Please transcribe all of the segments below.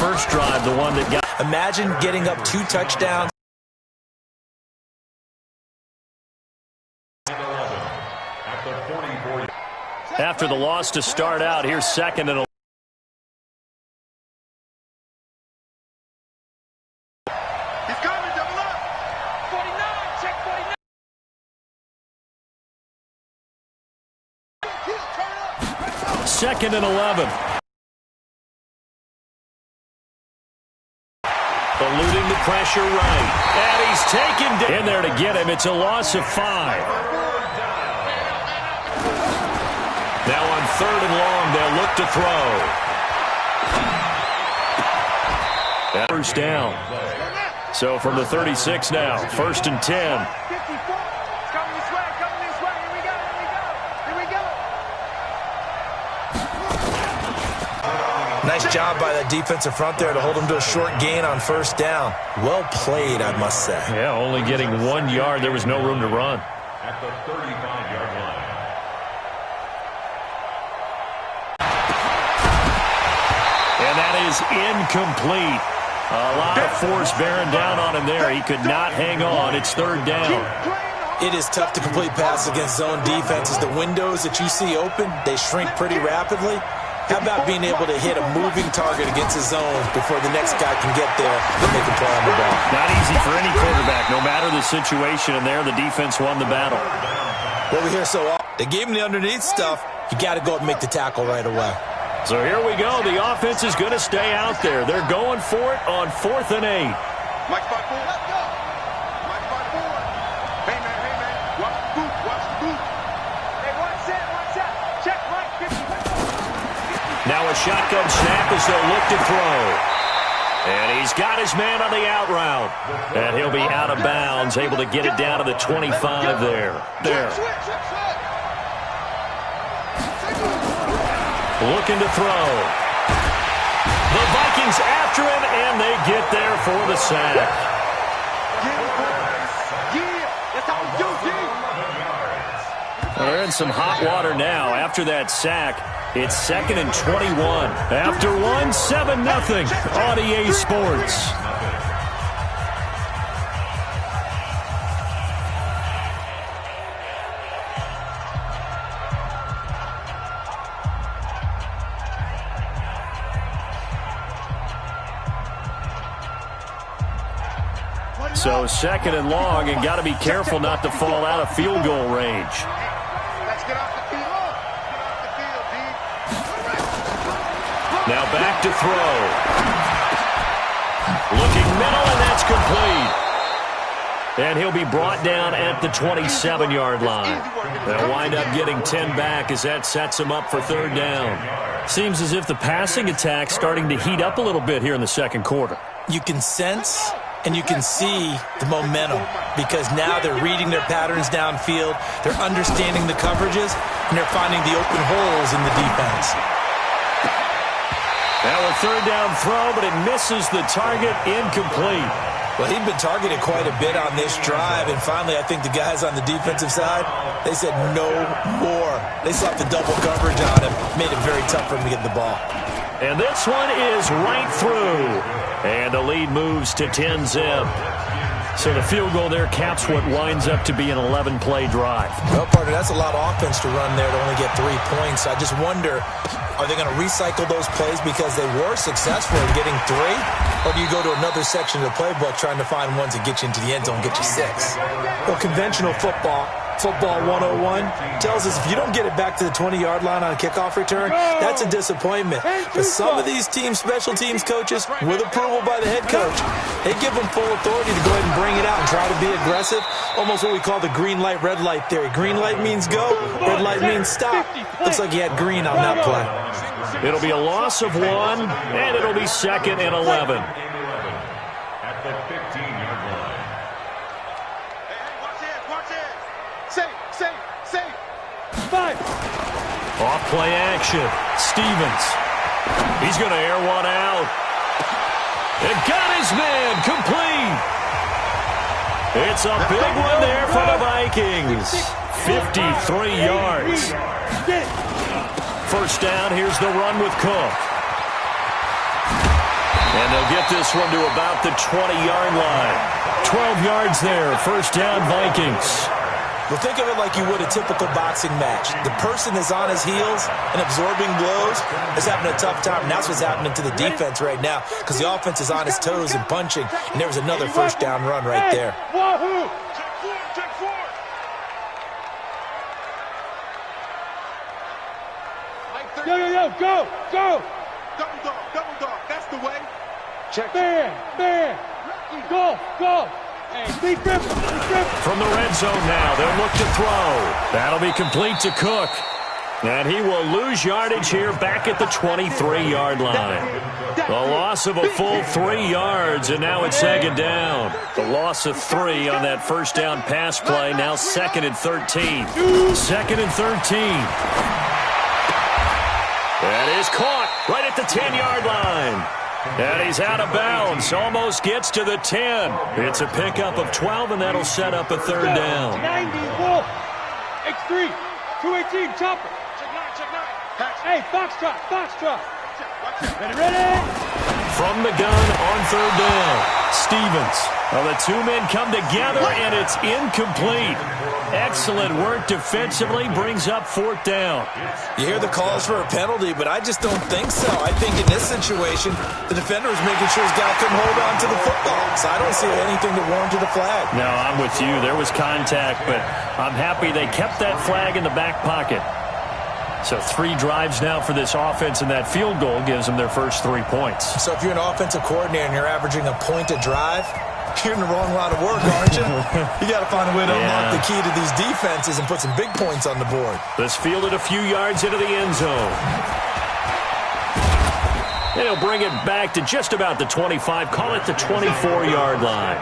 first drive, the one that got... Imagine getting up 2 touchdowns. After the loss to start out, here's 2nd and 11. He's coming, double up. 49, check 49. 2nd and 11. Eluding the pressure right. And he's taken in there to get him. It's a loss of 5. Now on 3rd and long, they'll look to throw. First down. So from the 36 now, 1st and 10. Nice job by that defensive front there to hold him to a short gain on 1st down. Well played, I must say. Yeah, only getting 1 yard. There was no room to run. At the 35-yard line. And that is incomplete. A lot of force bearing down on him there. He could not hang on. It's 3rd down. It is tough to complete passes against zone defenses. The windows that you see open, they shrink pretty rapidly. How about being able to hit a moving target against the zone before the next guy can get there and make a play on the ball? Not easy for any quarterback, no matter the situation, and there the defense won the battle. What we hear so often, they gave him the underneath stuff. You got to go and make the tackle right away. So here we go. The offense is going to stay out there. They're going for it on 4th and 8. Mike 5-4. Let's go. Mike 5-4. Hey, man. Watch the boot. Watch the boot. Hey, watch that. Check Mike 50. Now a shotgun snap as they'll look to throw. And he's got his man on the out route. And he'll be out of bounds, able to get it down to the 25 there. Looking to throw. The Vikings after him, and they get there for the sack. They're in some hot water now. After that sack, it's 2nd and 21. After one, 7-0 on EA Sports. So 2nd and long, and got to be careful not to fall out of field goal range. Let's get off the field. Now back to throw. Looking middle, and that's complete. And he'll be brought down at the 27-yard line. They'll wind up getting 10 back as that sets him up for 3rd down. Seems as if the passing attack's starting to heat up a little bit here in the 2nd quarter. You can sense and you can see the momentum because now they're reading their patterns downfield, they're understanding the coverages, and they're finding the open holes in the defense. Now a 3rd down throw, but it misses the target, incomplete. Well, he'd been targeted quite a bit on this drive, and finally I think the guys on the defensive side, they said no more. They slapped the double coverage on him, made it very tough for him to get the ball. And this one is right through. And the lead moves to 10-zip. So the field goal there caps what winds up to be an 11-play drive. Well, partner, that's a lot of offense to run there to only get 3 points. I just wonder, are they going to recycle those plays because they were successful in getting 3? Or do you go to another section of the playbook trying to find ones that get you into the end zone and get you 6? Well, conventional football 101 tells us if you don't get it back to the 20-yard line on a kickoff return, that's a disappointment. But some of these teams, special teams coaches, with approval by the head coach, they give them full authority to go ahead and bring it out and try to be aggressive. Almost what we call the green light, red light theory. Green light means go, red light means stop. Looks like he had green on that play. It'll be a loss of 1, and it'll be 2nd and 11. At the 15-yard line. Safe. 5. Off play action. Stevens. He's going to air one out. And got his man complete. It's a big one there for the Vikings. 53 yards. First down, here's the run with Cook. And they'll get this one to about the 20-yard line. 12 yards there, first down Vikings. Well, think of it like you would a typical boxing match. The person is on his heels and absorbing blows is having a tough time. And that's what's happening to the defense right now because the offense is on his toes and punching. And there was another first down run right there. Wahoo! Check four. Yo, go! Double dog. That's the way. Check. Man. Go. Hey, be grip. From the red zone now, they'll look to throw. That'll be complete to Cook. And he will lose yardage here back at the 23-yard line. The loss of a full 3 yards, and now it's second down. The loss of 3 on that first down pass play, now 2nd and 13. 2nd and 13. That is caught right at the 10-yard line. And he's out of bounds, almost gets to the 10. It's a pickup of 12, and that'll set up a third down. 90, Wolf. X3, 218, chopper. Check 9. Hey, Foxtrot. Ready? From the gun on third down, Stevens. Well, the two men come together, and it's incomplete. Excellent work defensively, brings up 4th down. You hear the calls for a penalty, but I just don't think so. I think in this situation, the defender was making sure his guy couldn't hold on to the football. So I don't see anything that warranted a flag. No, I'm with you. There was contact, but I'm happy they kept that flag in the back pocket. So 3 drives now for this offense, and that field goal gives them their first 3 points. So if you're an offensive coordinator and you're averaging a point a drive, you're in the wrong line of work, aren't you? You got to find a way to unlock the key to these defenses and put some big points on the board. This fielded a few yards into the end zone. And he'll bring it back to just about the 25. Call it the 24-yard line.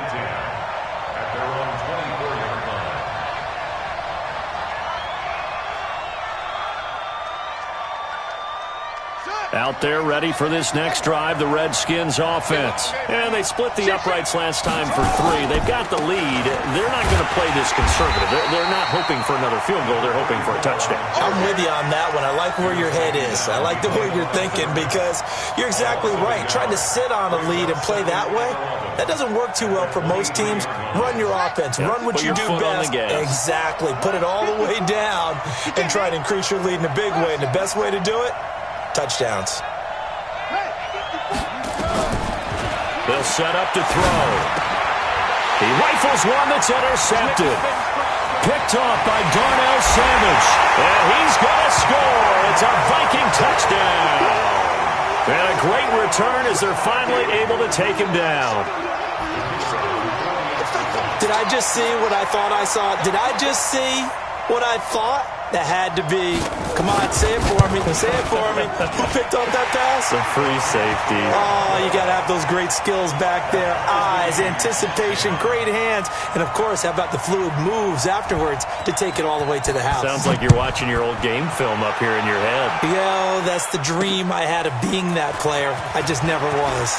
Out there ready for this next drive, the Redskins offense. And they split the uprights last time for 3. They've got the lead. They're not going to play this conservative. They're not hoping for another field goal. They're hoping for a touchdown. I'm with you on that one. I like where your head is. I like the way you're thinking because you're exactly right. Trying to sit on a lead and play that way, that doesn't work too well for most teams. Run your offense. Run what you do best. Exactly. Put it all the way down and try to increase your lead in a big way. And the best way to do it, touchdowns. They'll set up to throw. He rifles one that's intercepted. Picked off by Darnell Savage. And he's going to score. It's a Viking touchdown. And a great return as they're finally able to take him down. Did I just see what I thought I saw? Did I just see what I thought? That had to be. Come on, say it for me. Say it for me. Who picked up that pass? The free safety. Oh, you got to have those great skills back there. Eyes, anticipation, great hands. And, of course, how about the fluid moves afterwards to take it all the way to the house? Sounds like you're watching your old game film up here in your head. Yo, that's the dream I had of being that player. I just never was.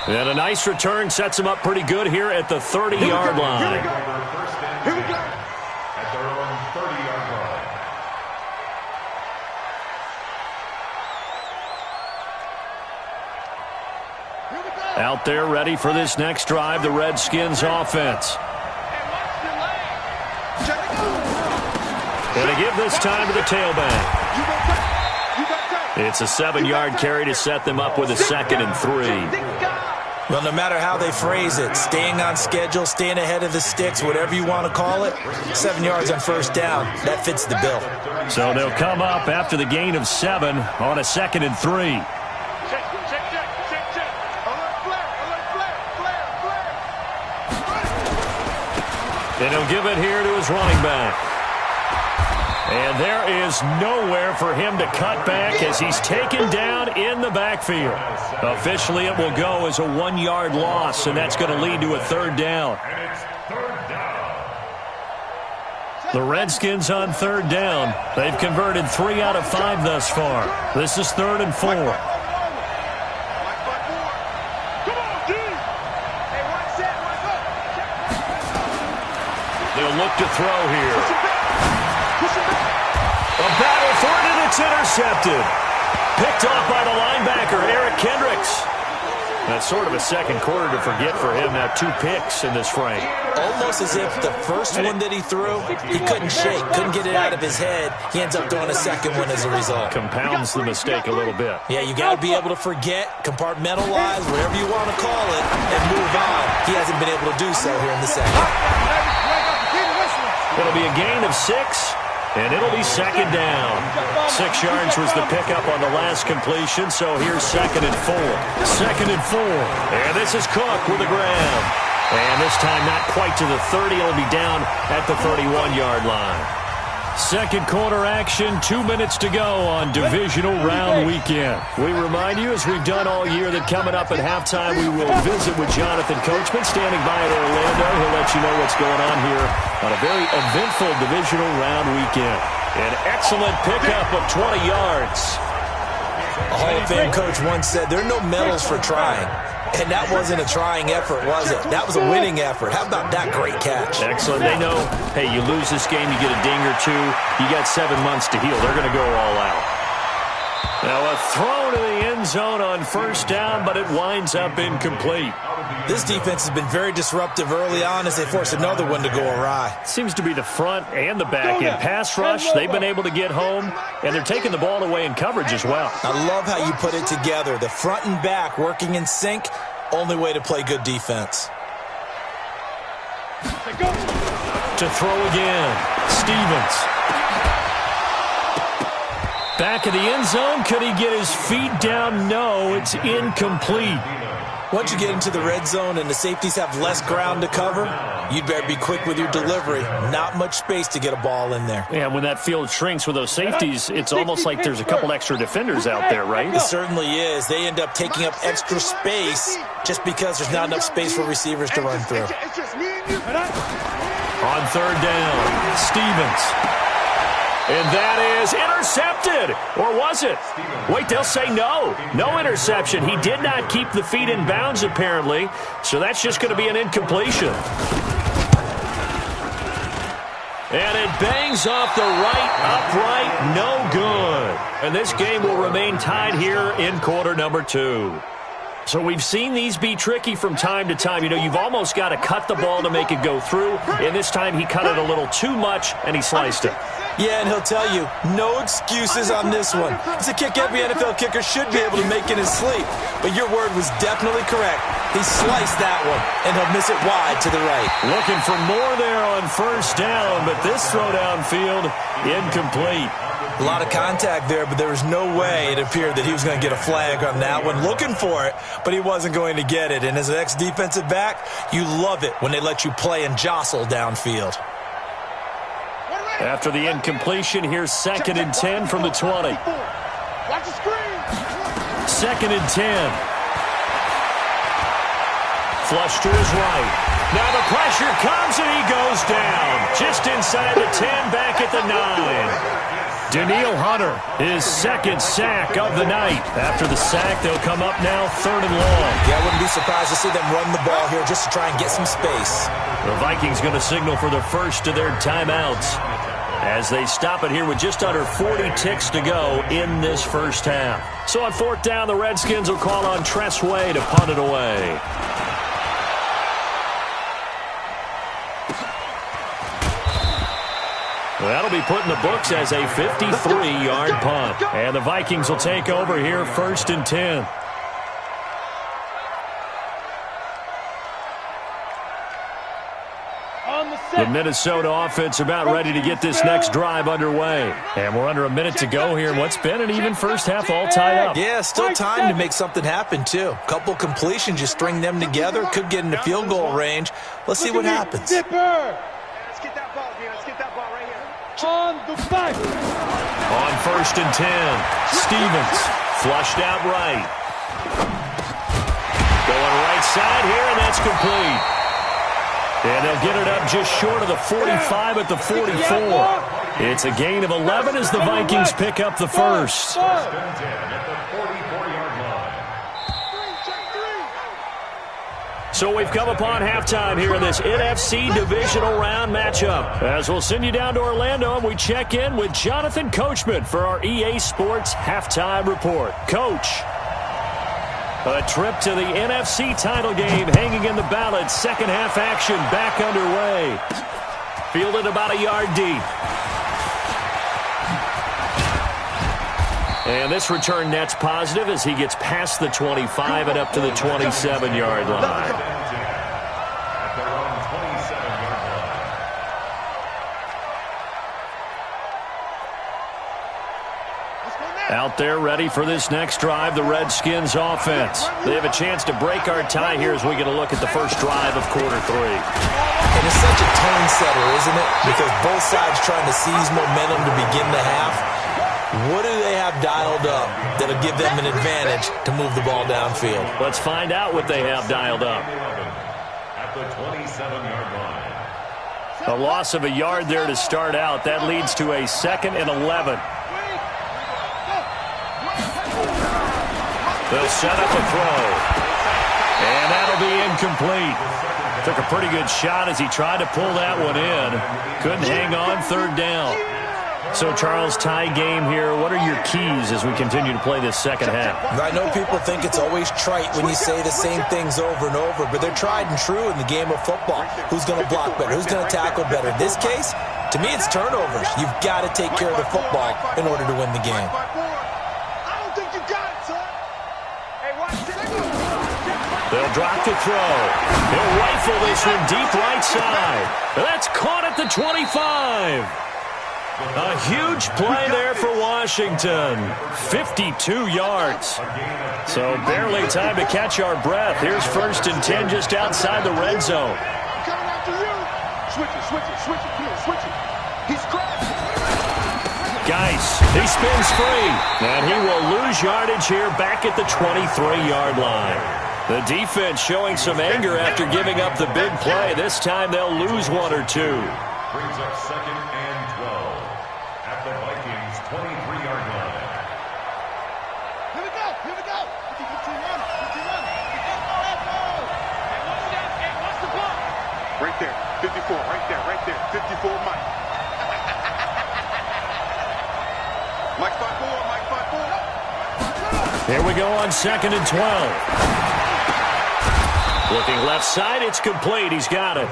And a nice return sets him up pretty good here at the 30-yard line. Here we go. At their own 30-yard line. Out there ready for this next drive, the Redskins offense. Going to give this time to the tailback. It's a 7-yard carry to set them up with a 2nd and 3. Well, no matter how they phrase it, staying on schedule, staying ahead of the sticks, whatever you want to call it, 7 yards on first down, that fits the bill. So they'll come up after the gain of 7 on a 2nd and 3. Check. Alert flare. And he'll give it here to his running back. And there is nowhere for him to cut back as he's taken down in the backfield. Officially, it will go as a 1-yard loss, and that's going to lead to a third down. And it's third down. The Redskins on third down. They've converted 3 out of 5 thus far. This is 3rd and 4. Come on, D. Hey, one set, one go. They'll look to throw here. A battle for it, and it's intercepted. Picked off by the linebacker, Eric Kendricks. That's sort of a second quarter to forget for him. Now 2 picks in this frame. Almost as if the first one that he threw, he couldn't shake, couldn't get it out of his head. He ends up throwing a second one as a result. Compounds the mistake a little bit. Yeah, you got to be able to forget, compartmentalize, whatever you want to call it, and move on. He hasn't been able to do so here in the second. It'll be a gain of 6. And it'll be second down. 6 yards was the pickup on the last completion, so here's 2nd and 4. 2nd and 4. And this is Cook with a grab. And this time not quite to the 30. It'll be down at the 31-yard line. Second quarter action, 2 minutes to go on divisional round weekend. We remind you, as we've done all year, that coming up at halftime, we will visit with Jonathan Coachman standing by in Orlando. He'll let you know what's going on here on a very eventful divisional round weekend. An excellent pickup of 20 yards. A Hall of Fame coach once said, there are no medals for trying. And that wasn't a trying effort, was it? That was a winning effort. How about that great catch? Excellent. They know, hey, you lose this game, you get a ding or 2. You got 7 months to heal. They're going to go all out. Now a throw to the end zone on first down, but it winds up incomplete. This defense has been very disruptive early on as they force another one to go awry. Seems to be the front and the back end pass rush. They've been able to get home, and they're taking the ball away in coverage as well. I love how you put it together. The front and back working in sync, only way to play good defense. To throw again, Stevens. Back of the end zone. Could he get his feet down? No, it's incomplete. Once you get into the red zone and the safeties have less ground to cover, you'd better be quick with your delivery. Not much space to get a ball in there. Yeah, when that field shrinks with those safeties, it's almost like there's a couple extra defenders out there, right? It certainly is. They end up taking up extra space just because there's not enough space for receivers to run through. On third down, Stevens. And that is intercepted. Or was it? Wait, they'll say no. No interception. He did not keep the feet in bounds, apparently. So that's just going to be an incompletion. And it bangs off the right upright. No good. And this game will remain tied here in quarter number 2. So we've seen these be tricky from time to time. You know, you've almost got to cut the ball to make it go through. And this time he cut it a little too much, and he sliced it. Yeah, and he'll tell you, no excuses on this one. It's a kick every NFL kicker should be able to make in his sleep. But your word was definitely correct. He sliced that one, and he'll miss it wide to the right. Looking for more there on first down, but this throw downfield, incomplete. A lot of contact there, but there was no way it appeared that he was going to get a flag on that one. Looking for it, but he wasn't going to get it. And as an ex-defensive back, you love it when they let you play and jostle downfield. After the incompletion, here's 2nd and 10 from the 20. 2nd and 10. Flush to his right. Now the pressure comes and he goes down. Just inside the 10, back at the 9. Danielle Hunter, his 2nd sack of the night. After the sack, they'll come up now 3rd and long. Yeah, I wouldn't be surprised to see them run the ball here just to try and get some space. The Vikings going to signal for the first of their timeouts as they stop it here with just under 40 ticks to go in this first half. So on 4th down, the Redskins will call on Tress Way to punt it away. That'll be put in the books as a 53-yard punt. And the Vikings will take over here 1st and 10. The Minnesota offense about ready to get this next drive underway. And we're under a minute to go here in what's been an even first half, all tied up. Yeah, still time to make something happen, too. A couple completions, you string them together, could get into field goal range. Let's see what happens. Let's get that ball here. Let's get that ball right here. On the back. On 1st and 10, Stevens flushed out right. Going right side here, and that's complete. And they'll get it up just short of the 45 at the 44. It's a gain of 11 as the Vikings pick up the first. So we've come upon halftime here in this NFC divisional round matchup. As we'll send you down to Orlando, and we check in with Jonathan Coachman for our EA Sports Halftime Report. Coach, a trip to the NFC title game hanging in the balance. Second half action back underway. Fielded about a yard deep. And this return net's positive as he gets past the 25 and up to the 27-yard line. Out there ready for this next drive, the Redskins offense. They have a chance to break our tie here as we get a look at the first drive of quarter 3. And it's such a tone setter, isn't it? Because both sides trying to seize momentum to begin the half. What do they have dialed up that'll give them an advantage to move the ball downfield? Let's find out what they have dialed up. At the 27-yard line. A loss of a yard there to start out. That leads to a 2nd and 11. They'll set up a throw. And that'll be incomplete. Took a pretty good shot as he tried to pull that one in. Couldn't hang on, third down. So, Charles, tie game here. What are your keys as we continue to play this second half? I know people think it's always trite when you say the same things over and over, but they're tried and true in the game of football. Who's going to block better? Who's going to tackle better? In this case, to me, it's turnovers. You've got to take care of the football in order to win the game. I don't think you got it, son. Hey, watch this. They'll drop to throw. He'll rifle this one deep right side. That's caught at the 25. A huge play there for Washington. 52 yards. So barely time to catch our breath. Here's 1st and 10 just outside the red zone. Coming after you. Switch it. Come on, switch it. He's grabbed. Geis, he spins free. And he will lose yardage here back at the 23-yard line. The defense showing some anger after giving up the big play. This time they'll lose 1 or 2. Brings up 2nd and 12 at the Vikings' 23-yard line. Here we go. Right there. 54. Right there. 54, Mike. Mike 5-4. Here we go on 2nd and 12. Looking left side, it's complete. He's got it.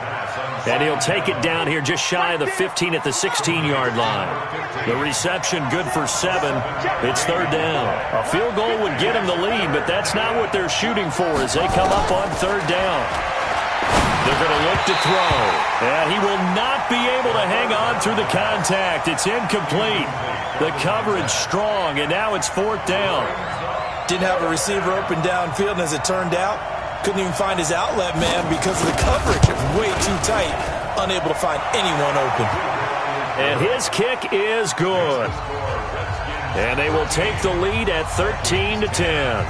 And he'll take it down here just shy of the 15 at the 16-yard line. The reception good for 7. It's third down. A field goal would get him the lead, but that's not what they're shooting for as they come up on third down. They're going to look to throw. And he will not be able to hang on through the contact. It's incomplete. The coverage strong, and now it's 4th down. Didn't have a receiver open downfield, and as it turned out, couldn't even find his outlet man because of the coverage. Way too tight. Unable to find anyone open. And his kick is good. And they will take the lead at 13-10.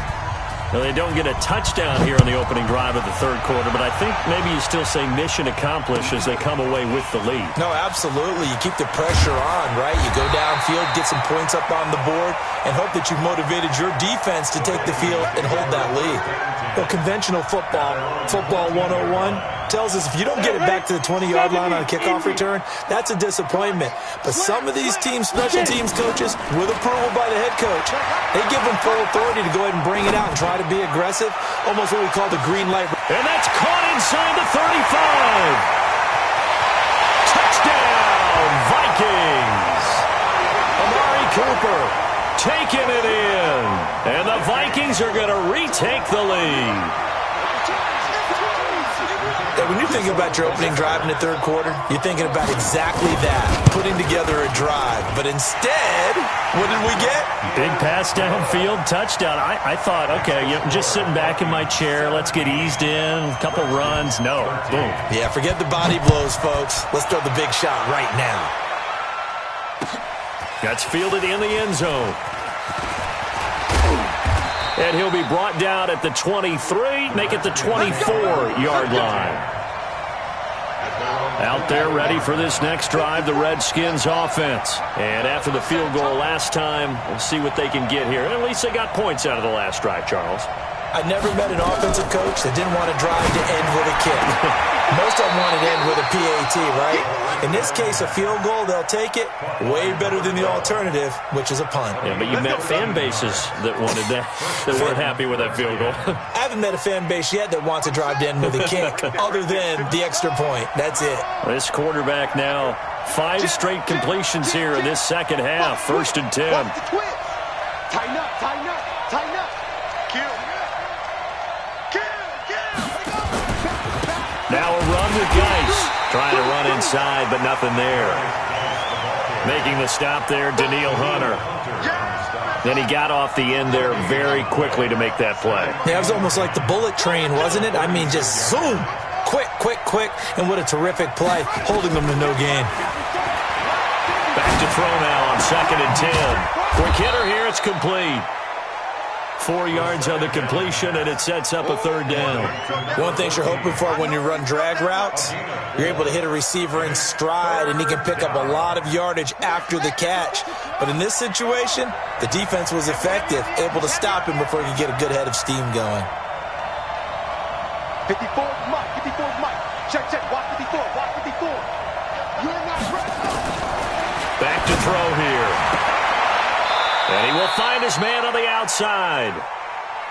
Now, they don't get a touchdown here on the opening drive of the third quarter, but I think maybe you still say mission accomplished as they come away with the lead. No, absolutely. You keep the pressure on, right? You go downfield, get some points up on the board, and hope that you've motivated your defense to take the field and hold that lead. Well, conventional football 101, tells us if you don't get it back to the 20-yard line on a kickoff return, that's a disappointment. But some of these teams, special teams coaches, with approval by the head coach, they give them full authority to go ahead and bring it out and try to be aggressive, almost what we call the green light. And that's caught inside the 35. Touchdown, Vikings. Amari Cooper taking it in. And the Vikings are going to retake the lead. When you're thinking about your opening drive in the third quarter, you're thinking about exactly that, putting together a drive. But instead, what did we get? Big pass downfield, touchdown. I thought, okay, just sitting back in my chair, let's get eased in, a couple runs. No, boom. Yeah, forget the body blows, folks. Let's throw the big shot right now. That's fielded in the end zone. And he'll be brought down at the 23, make it the 24-yard line. Out there ready for this next drive, the Redskins offense. And after the field goal last time, we'll see what they can get here. At least they got points out of the last drive, Charles. I never met an offensive coach that didn't want to drive to end with a kick. Most of them want to end with a PAT, right? In this case, a field goal, they'll take it. Way better than the alternative, which is a punt. Yeah, but you met fan bases that wanted that, that weren't happy with that field goal. I haven't met a fan base yet that wants to drive to end with a kick, other than the extra point. That's it. This quarterback now, 5 straight completions here in this second half. 1st and 10. Watch the twist. Tighten up, tighten up, tighten up. Kill. Now a run with Geis. Trying to run inside, but nothing there. Making the stop there, Daniil Hunter. Then he got off the end there very quickly to make that play. Yeah, it was almost like the bullet train, wasn't it? I mean, just zoom. Quick, quick, quick. And what a terrific play, holding them to no gain. Back to throw now on 2nd and 10. Quick hitter here, it's complete. 4 yards on the completion, and it sets up a 3rd down. One thing you're hoping for when you run drag routes, you're able to hit a receiver in stride, and he can pick up a lot of yardage after the catch. But in this situation, the defense was effective, able to stop him before he could get a good head of steam going. 54 Mike, 54 Mike. Check, check, watch 54, watch 54. You're not ready. Back to throw here. And he will find his man on the outside.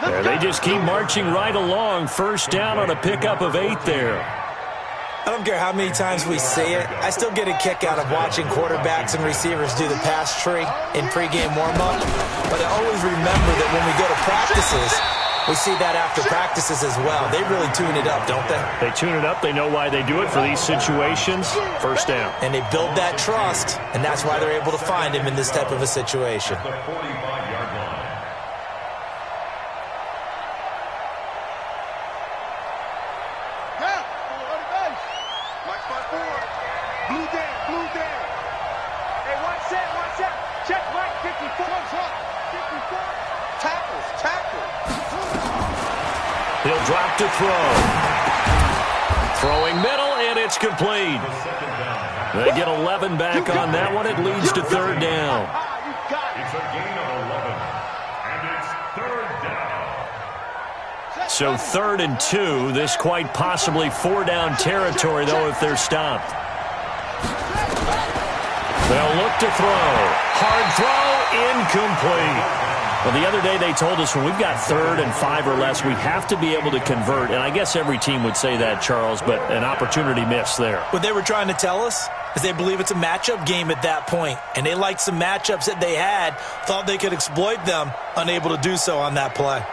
There, they just keep marching right along. 1st down on a pickup of 8 there. I don't care how many times we say it, I still get a kick out of watching quarterbacks and receivers do the pass tree in pregame warm-up. But I always remember that when we go to practices, we see that after practices as well. They really tune it up, don't they? They tune it up. They know why they do it for these situations. 1st down. And they build that trust, and that's why they're able to find him in this type of a situation. The 45-yard line. Mike, spot 4. Blue down, blue down. Hey, watch that. Check, Mike, 54. 54. Tackles, tackles. He'll drop to throw. Throwing middle, and it's complete. They get 11 back on that one. It leads to 3rd down. It's a gain of 11, and it's 3rd down. So 3rd and 2. This quite possibly 4-down territory, though, if they're stopped. They'll look to throw. Hard throw, incomplete. Well, the other day they told us when we've got 3rd and 5 or less, we have to be able to convert. And I guess every team would say that, Charles, but an opportunity missed there. What they were trying to tell us is they believe it's a matchup game at that point. And they liked some matchups that they had, thought they could exploit them, unable to do so on that play.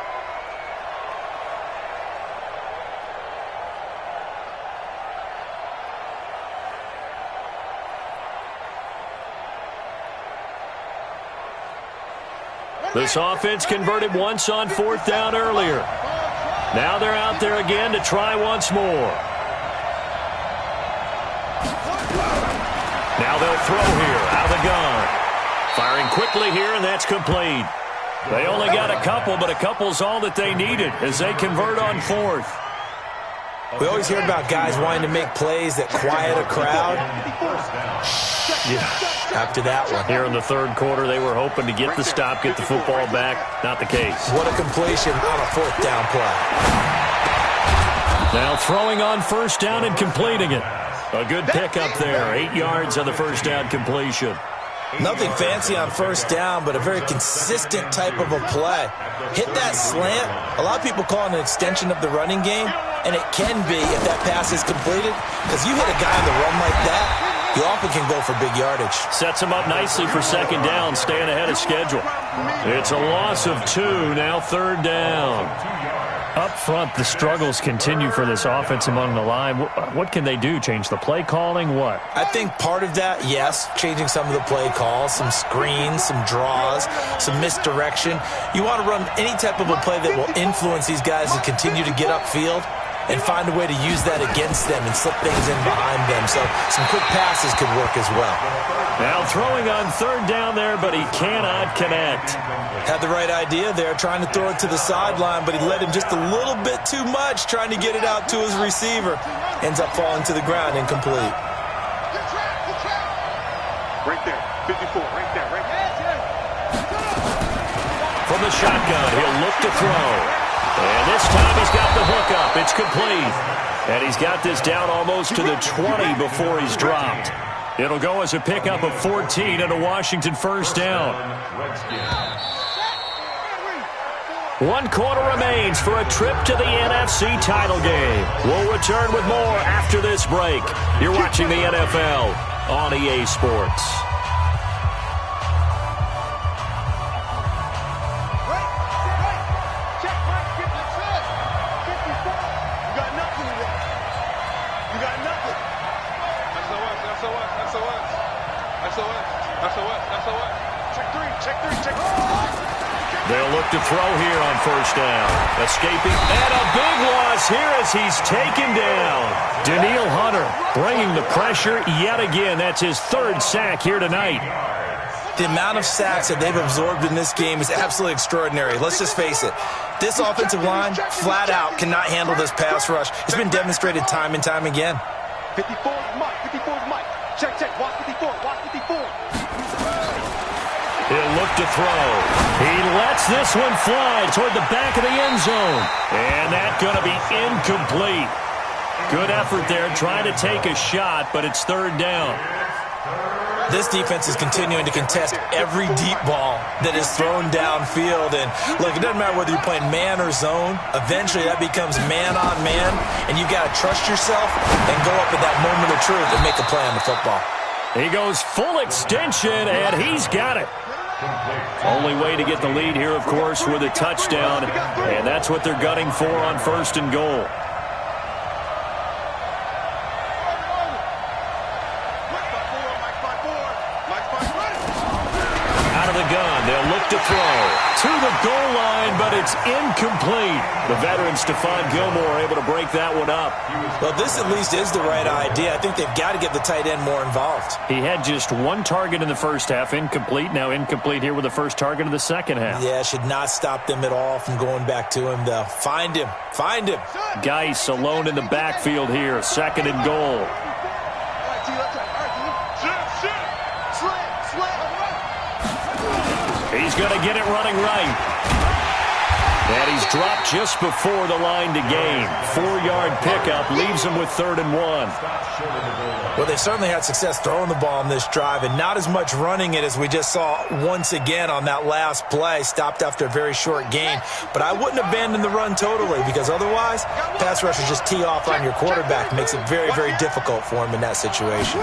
This offense converted once on 4th down earlier. Now they're out there again to try once more. Now they'll throw here out of the gun. Firing quickly here, and that's complete. They only got a couple, but a couple's all that they needed as they convert on 4th. We always hear about guys wanting to make plays that quiet a crowd. Yeah, after that one. Here in the 3rd quarter, they were hoping to get the stop, get the football back. Not the case. What a completion on a 4th down play. Now throwing on 1st down and completing it. A good pickup there. 8 yards on the 1st down completion. Nothing fancy on 1st down, but a very consistent type of a play. Hit that slant. A lot of people call it an extension of the running game, and it can be if that pass is completed, because you hit a guy on the run like that, you often can go for big yardage. Sets him up nicely for 2nd down, staying ahead of schedule. It's a loss of 2, now 3rd down. Up front, the struggles continue for this offense among the line. What can they do? Change the play calling? What? I think part of that, yes, changing some of the play calls, some screens, some draws, some misdirection. You want to run any type of a play that will influence these guys to continue to get upfield and find a way to use that against them and slip things in behind them. So some quick passes could work as well. Now throwing on 3rd down there, but he cannot connect. Had the right idea there, trying to throw it to the sideline, but he led him just a little bit too much, trying to get it out to his receiver. Ends up falling to the ground, incomplete. Right there, 54, right there, right there. From the shotgun, he'll look to throw. And this time he's got the hook up. It's complete. And he's got this down almost to the 20 before he's dropped. It'll go as a pickup of 14 and a Washington first down. 1 quarter remains for a trip to the NFC title game. We'll return with more after this break. You're watching the NFL on EA Sports. They'll look to throw here on first down. Escaping, and a big loss here as he's taken down. Danielle Hunter bringing the pressure yet again. That's his 3rd sack here tonight. The amount of sacks that they've absorbed in this game is absolutely extraordinary. Let's just face it. This offensive line, flat out, cannot handle this pass rush. It's been demonstrated time and time again. 54 is Mike. 54 is Mike. Check, check. Watch 54. Watch 54. He'll look to throw. He lets this one fly toward the back of the end zone. And that's going to be incomplete. Good effort there trying to take a shot, but it's 3rd down. This defense is continuing to contest every deep ball that is thrown downfield. And, look, it doesn't matter whether you're playing man or zone. Eventually, that becomes man on man, and you've got to trust yourself and go up at that moment of truth and make a play on the football. He goes full extension, and he's got it. Only way to get the lead here, of course, with a touchdown, and that's what they're gunning for on 1st and goal. Out of the gun, they'll look to throw to the goal line, but it's incomplete. The veteran Stephon Gilmore able to break that one up. Well, this at least is the right idea. I think they've got to get the tight end more involved. He had just 1 target in the first half, incomplete. Now incomplete here with the first target of the second half. Yeah, should not stop them at all from going back to him, though. Find him. Find him. Geis alone in the backfield here, 2nd and goal. He's going to get it running right. And he's dropped just before the line to gain. 4-yard pickup leaves him with 3rd and 1. Well, they certainly had success throwing the ball on this drive and not as much running it as we just saw once again on that last play. Stopped after a very short gain. But I wouldn't abandon the run totally because otherwise, pass rushers just tee off on your quarterback. Makes it very, very difficult for him in that situation.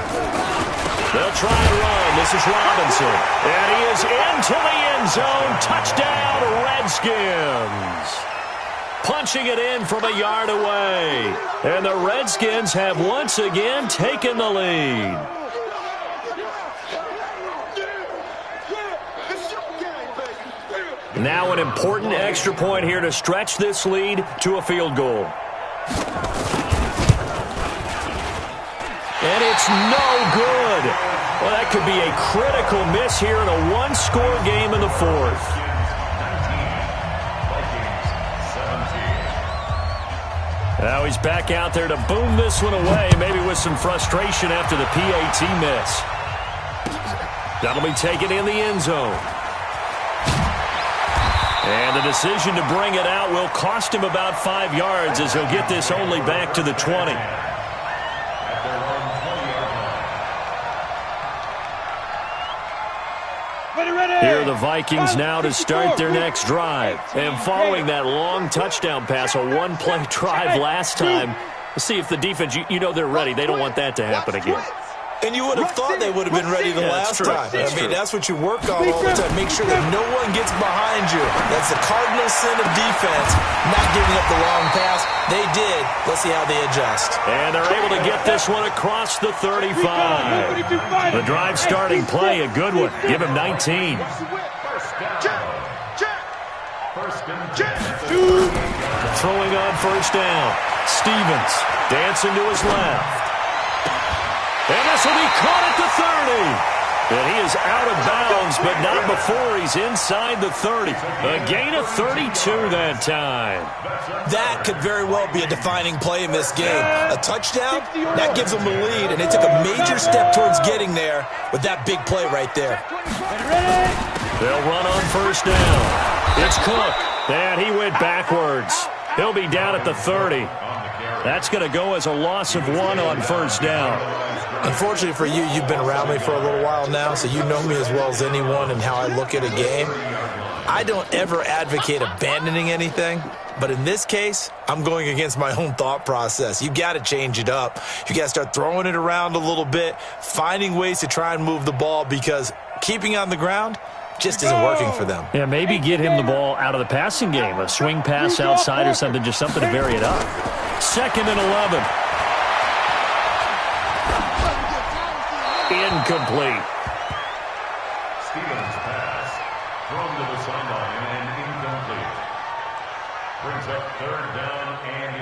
They'll try and run. This is Robinson. And he is into the end zone. Touchdown, Redskins. Punching it in from a yard away. And the Redskins have once again taken the lead. Now an important extra point here to stretch this lead to a field goal. And it's no good. Well, that could be a critical miss here in a 1-score game in the 4th. Now he's back out there to boom this one away, maybe with some frustration after the PAT miss. That'll be taken in the end zone. And the decision to bring it out will cost him about 5 yards as he'll get this only back to the 20. Here are the Vikings now to start their next drive. And following that long touchdown pass, a 1-play drive last time, let's see if the defense, you know they're ready. They don't want that to happen again. And you would have thought they would have been ready the last time. I mean, that's what you work on all the time. Make sure that no one gets behind you. That's the cardinal sin of defense, not giving up the long pass. They did. Let's see how they adjust. And they're able to get this one across the 35. The drive starting play, a good one. Give him 19. Throwing on first down. Stevens dancing to his left. And this will be caught at the 30. And he is out of bounds, but not before he's inside the 30. A gain of 32 that time. That could very well be a defining play in this game. A touchdown, that gives them the lead, and they took a major step towards getting there with that big play right there. They'll run on first down. It's Cook. And he went backwards. He'll be down at the 30. That's going to go as a loss of 1 on first down. Unfortunately for you, you've been around me for a little while now, so you know me as well as anyone and how I look at a game. I don't ever advocate abandoning anything, but in this case, I'm going against my own thought process. You got to change it up. You got to start throwing it around a little bit, finding ways to try and move the ball, because keeping on the ground just isn't working for them. Yeah, maybe get him the ball out of the passing game, a swing pass outside or something, just something to vary it up. 2nd and 11. Incomplete. Stevens' pass thrown to the sideline and incomplete. Brings up 3rd down and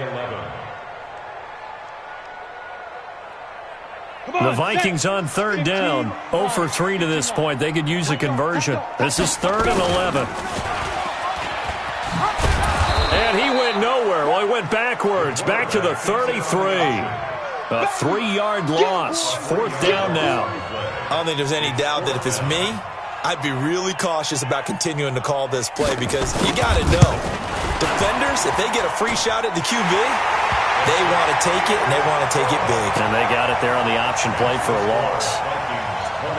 11. The Vikings on 3rd down. 0 for 3 to this point. They could use a conversion. This is 3rd and 11. And he went nowhere. Well, he went backwards. Back to the 33. A 3-yard loss. 4th down now. I don't think there's any doubt that if it's me, I'd be really cautious about continuing to call this play, because you got to know, defenders, if they get a free shot at the QB, they want to take it, and they want to take it big. And they got it there on the option play for a loss.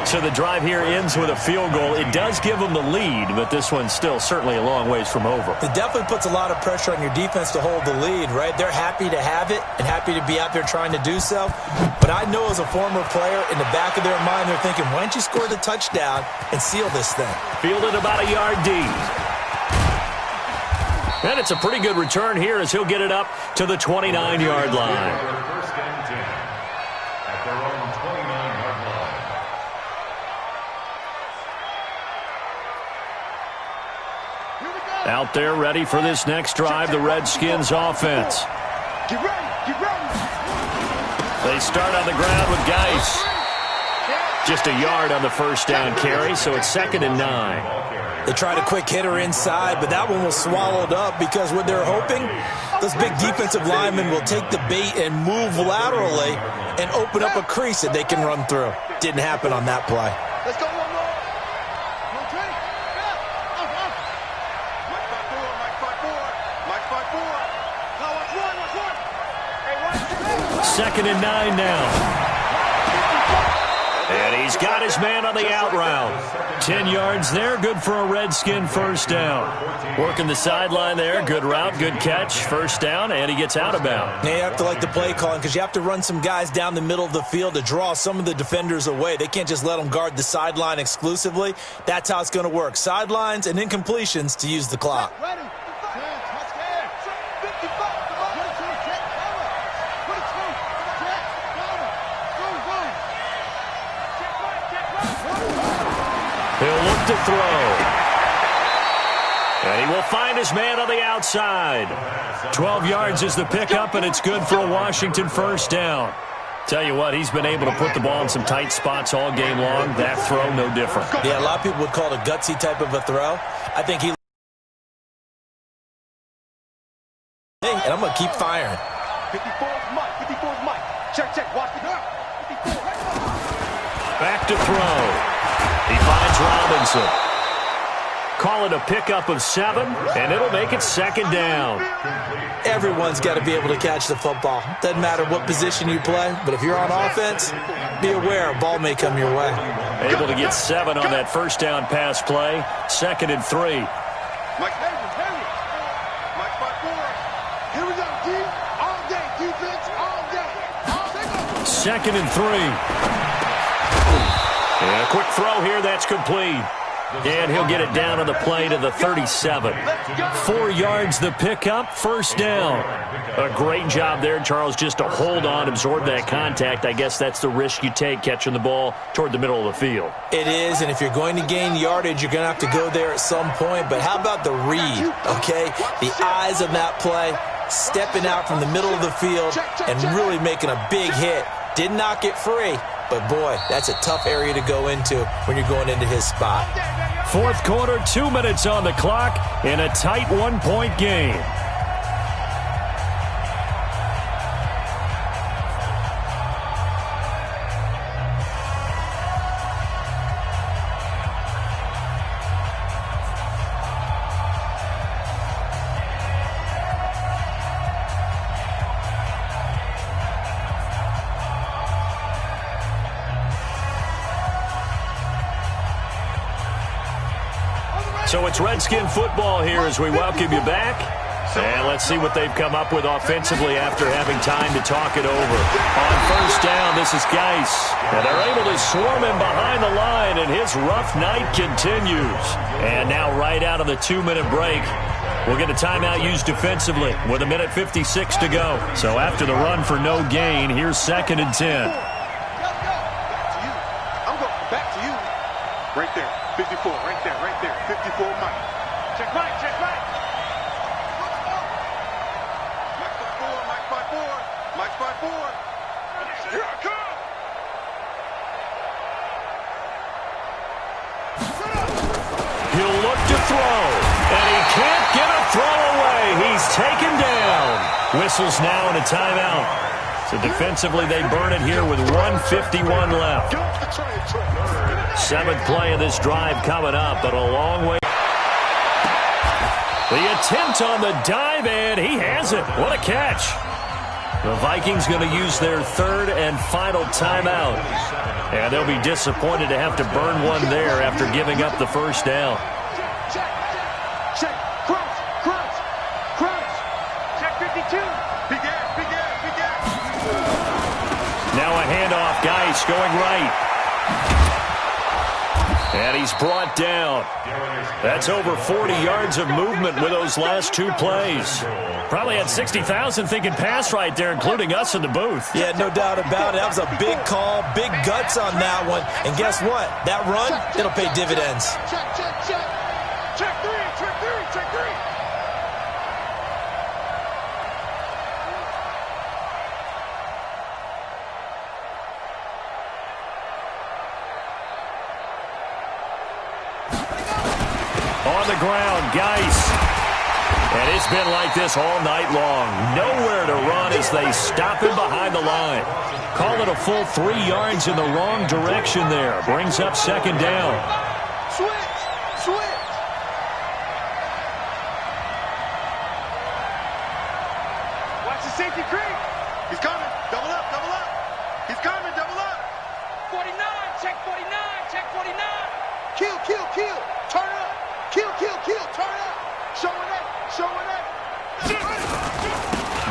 So the drive here ends with a field goal. It does give them the lead, but this one's still certainly a long ways from over. It definitely puts a lot of pressure on your defense to hold the lead, right? They're happy to have it and happy to be out there trying to do so. But I know as a former player, in the back of their mind, they're thinking, why don't you score the touchdown and seal this thing? Fielded about a yard deep. And it's a pretty good return here as he'll get it up to the 29-yard line. First and 10 at their own 29-yard line. Out there ready for this next drive, the Redskins offense. Get ready, get ready. They start on the ground with Geis. Just a yard on the first down carry, so it's 2nd and 9. They tried a quick hitter inside, but that one was swallowed up, because what they're hoping, those big defensive linemen will take the bait and move laterally and open up a crease that they can run through. Didn't happen on that play. Let's go one more. 2nd and 9 now. And he's got his man on the out route. 10 yards there, good for a Redskin first down. Working the sideline there, good route, good catch, first down, and he gets out of bounds. Now you have to like the play calling, because you have to run some guys down the middle of the field to draw some of the defenders away. They can't just let them guard the sideline exclusively. That's how it's going to work. Sidelines and incompletions to use the clock. He'll look to throw. And he will find his man on the outside. 12 yards is the pickup, and it's good for a Washington first down. Tell you what, he's been able to put the ball in some tight spots all game long. That throw, no different. Yeah, a lot of people would call it a gutsy type of a throw. I think he... Hey, and I'm going to keep firing. 54's Mike, 54's Mike. Check, watch the gun. 54. Back to throw. He finds Robinson. Call it a pickup of 7, and it'll make it 2nd down. Everyone's got to be able to catch the football. Doesn't matter what position you play, but if you're on offense, be aware a ball may come your way. Able to get 7 on that first down pass play. 2nd and 3. Mike, Mike, 5-4. Here we go, D. All day, defense, all day. All day. 2nd and 3. And a quick throw here, that's complete. And he'll get it down on the play to the 37. 4 yards the pickup, first down. A great job there, Charles, just to hold on, absorb that contact. I guess that's the risk you take catching the ball toward the middle of the field. It is, and if you're going to gain yardage, you're going to have to go there at some point. But how about the read, okay? The eyes of that play, stepping out from the middle of the field and really making a big hit. Didn't knock it free, but boy, that's a tough area to go into when you're going into his spot. Fourth quarter, 2 minutes on the clock in a tight 1-point game. So it's Redskin football here as we welcome you back. And let's see what they've come up with offensively after having time to talk it over. On first down, this is Geis. And they're able to swarm him behind the line, and his rough night continues. And now right out of the 2-minute break, we'll get a timeout used defensively with 1:56 to go. So after the run for no gain, here's 2nd and 10. I'm going back to you. Right there, 54, right there, 54 Mike. Check Mike, check Mike. Mike 5-4. Here I come. He'll look to throw, and he can't get a throw away. He's taken down. Whistles now in a timeout. So defensively, they burn it here with 1:51 left. 7th play of this drive coming up, but a long way. The attempt on the dive, and he has it. What a catch. The Vikings going to use their 3rd and final timeout. And they'll be disappointed to have to burn one there after giving up the first down. Check. Crunch. Check 52. Big ass. Now a handoff. Geis going right. And he's brought down. That's over 40 yards of movement with those last 2 plays. Probably had 60,000 thinking pass right there, including us in the booth. Yeah, no doubt about it. That was a big call, big guts on that one. And guess what? That run, it'll pay dividends. Check 3. On the ground, Geis. And it's been like this all night long. Nowhere to run as they stop him behind the line. Call it a full 3 yards in the wrong direction there. Brings up 2nd down. Switch. Watch the safety creep. He's coming. Double up. He's coming. Double up. 49. Check 49. Kill. Turn up. Kill. Turn up. Showing up.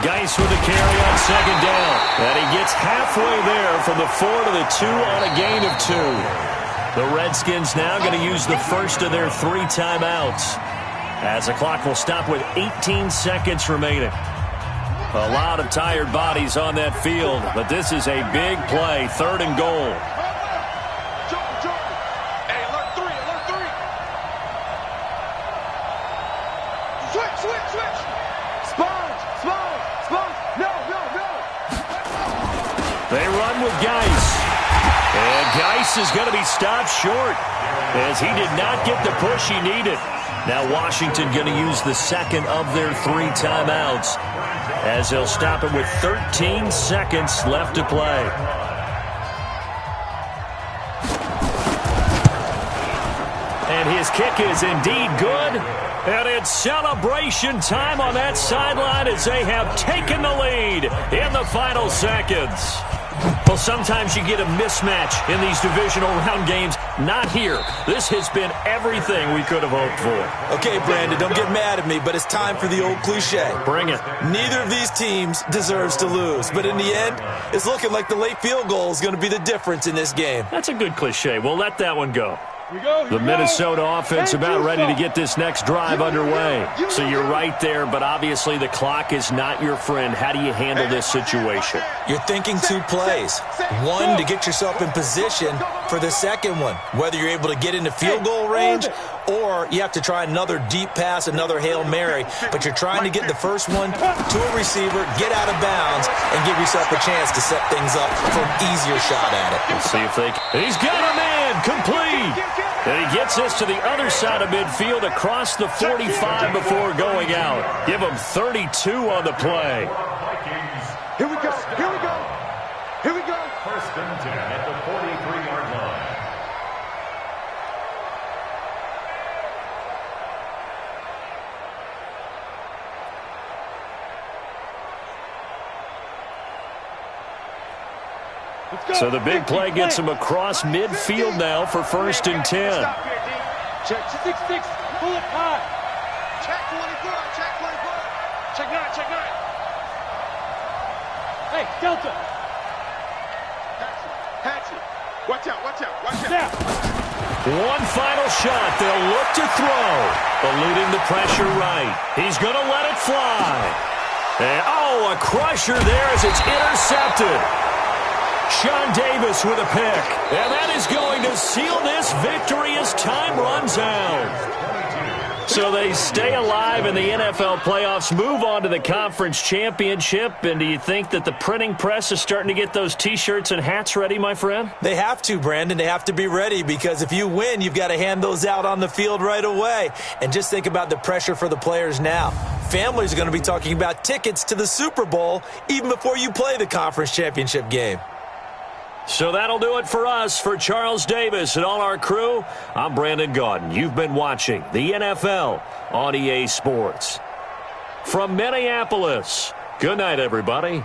Geis with the carry on 2nd down. And he gets halfway there from the 4 to the 2 on a gain of 2. The Redskins now going to use the first of their 3 timeouts, as the clock will stop with 18 seconds remaining. A lot of tired bodies on that field, but this is a big play, 3rd and goal. Hey, alert 3. Switch. Sponge. No. They run with Geis. And Geis is going to be stopped short, as he did not get the push he needed. Now Washington going to use the 2nd of their 3 timeouts, as they'll stop it with 13 seconds left to play. And his kick is indeed good. And it's celebration time on that sideline as they have taken the lead in the final seconds. Well, sometimes you get a mismatch in these divisional round games. Not here. This has been everything we could have hoped for. Okay, Brandon, don't get mad at me, but it's time for the old cliche. Bring it. Neither of these teams deserves to lose, but in the end, it's looking like the late field goal is going to be the difference in this game. That's a good cliche. We'll let that one go. The Minnesota offense about ready to get this next drive underway. So you're right there, but obviously the clock is not your friend. How do you handle this situation? You're thinking 2 plays. One, to get yourself in position for the second one, whether you're able to get into field goal range or you have to try another deep pass, another Hail Mary, but you're trying to get the first one to a receiver, get out of bounds, and give yourself a chance to set things up for an easier shot at it. Let's see if they can. He's got a man, complete. And he gets this to the other side of midfield across the 45 before going out. Give him 32 on the play. Here we go. 1st and 10 at the 43-yard line. So the big play gets him across midfield now for 1st and 10. Check 6-6. Pull it high. Check 24. Check 24. Check 9. Check 9. Hey, Delta. Hatchet. Watch out. Watch out. Watch out. One final shot. They'll look to throw. Eluding the pressure right. He's going to let it fly. And, a crusher there as it's intercepted. Sean Davis with a pick. And that is going to seal this victory as time runs out. So they stay alive in the NFL playoffs, move on to the conference championship. And do you think that the printing press is starting to get those T-shirts and hats ready, my friend? They have to, Brandon. They have to be ready because if you win, you've got to hand those out on the field right away. And just think about the pressure for the players now. Families are going to be talking about tickets to the Super Bowl even before you play the conference championship game. So that'll do it for us. For Charles Davis and all our crew, I'm Brandon Gaudin. You've been watching the NFL on EA Sports. From Minneapolis, good night, everybody.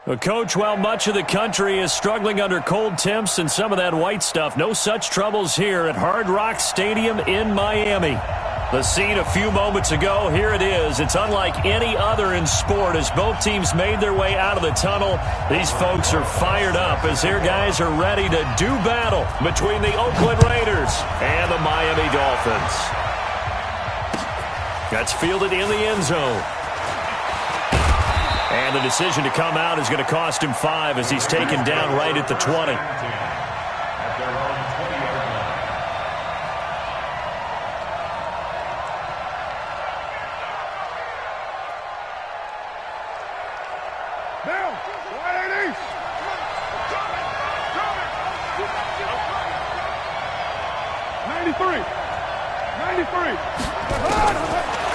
Well, Coach, while much of the country is struggling under cold temps and some of that white stuff, no such troubles here at Hard Rock Stadium in Miami. The scene a few moments ago, here it is. It's unlike any other in sport as both teams made their way out of the tunnel. These folks are fired up as their guys are ready to do battle between the Oakland Raiders and the Miami Dolphins. That's fielded in the end zone. And the decision to come out is going to cost him 5 as he's taken down right at the 20.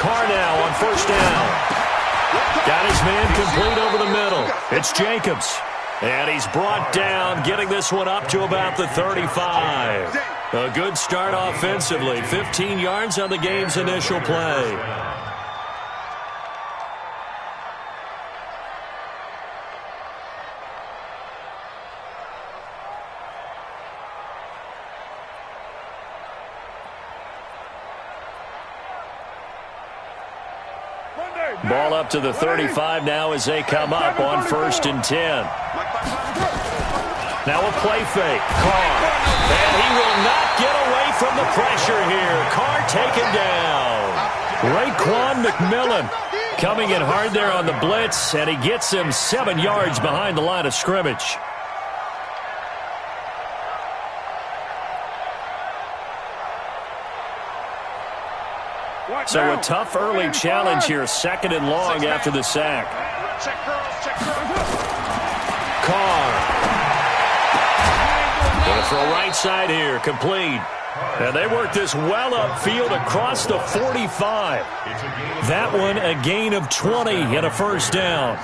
Carr now on first down. Got his man complete over the middle. It's Jacobs. And he's brought down, getting this one up to about the 35. A good start offensively. 15 yards on the game's initial play. Ball up to the 35 now as they come up on 1st and 10. Now a play fake. Carr. And he will not get away from the pressure here. Carr taken down. Raekwon McMillan coming in hard there on the blitz, and he gets him 7 yards behind the line of scrimmage. So a tough early challenge here, 2nd and long after the sack. Carr. Going to throw right side here, complete. And they work this well upfield across the 45. That one a gain of 20 and a first down.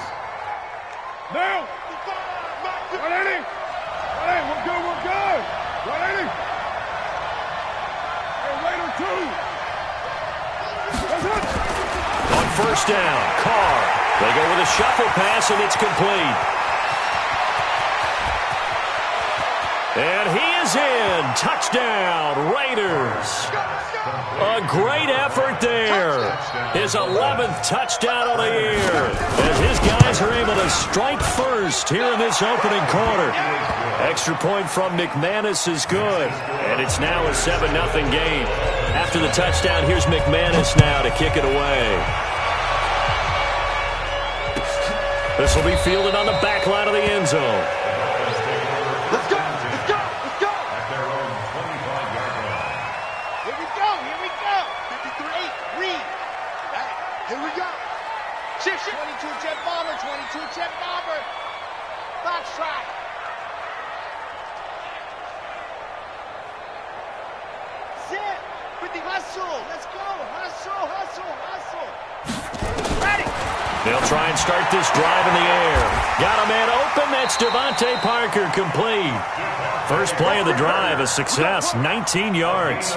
Now, we're good. Raider 2. On first down, Carr. They go with a shuffle pass, and it's complete. And he is in. Touchdown, Raiders. A great effort there. His 11th touchdown of the year. As his guys are able to strike first here in this opening quarter. Extra point from McManus is good. And it's now a 7-0 game. After the touchdown, here's McManus now to kick it away. This will be fielded on the back line of the end zone. Let's go. At their own 25-yard line. Here we go. 53. Reed. Here we go. Shift. 22 jet bomber. Box track. Zip. With the hustle. Let's go. Hustle. Ready. They'll try and start this drive in the air. Got a man open. That's Devontae Parker, complete. First play of the drive, a success, 19 yards.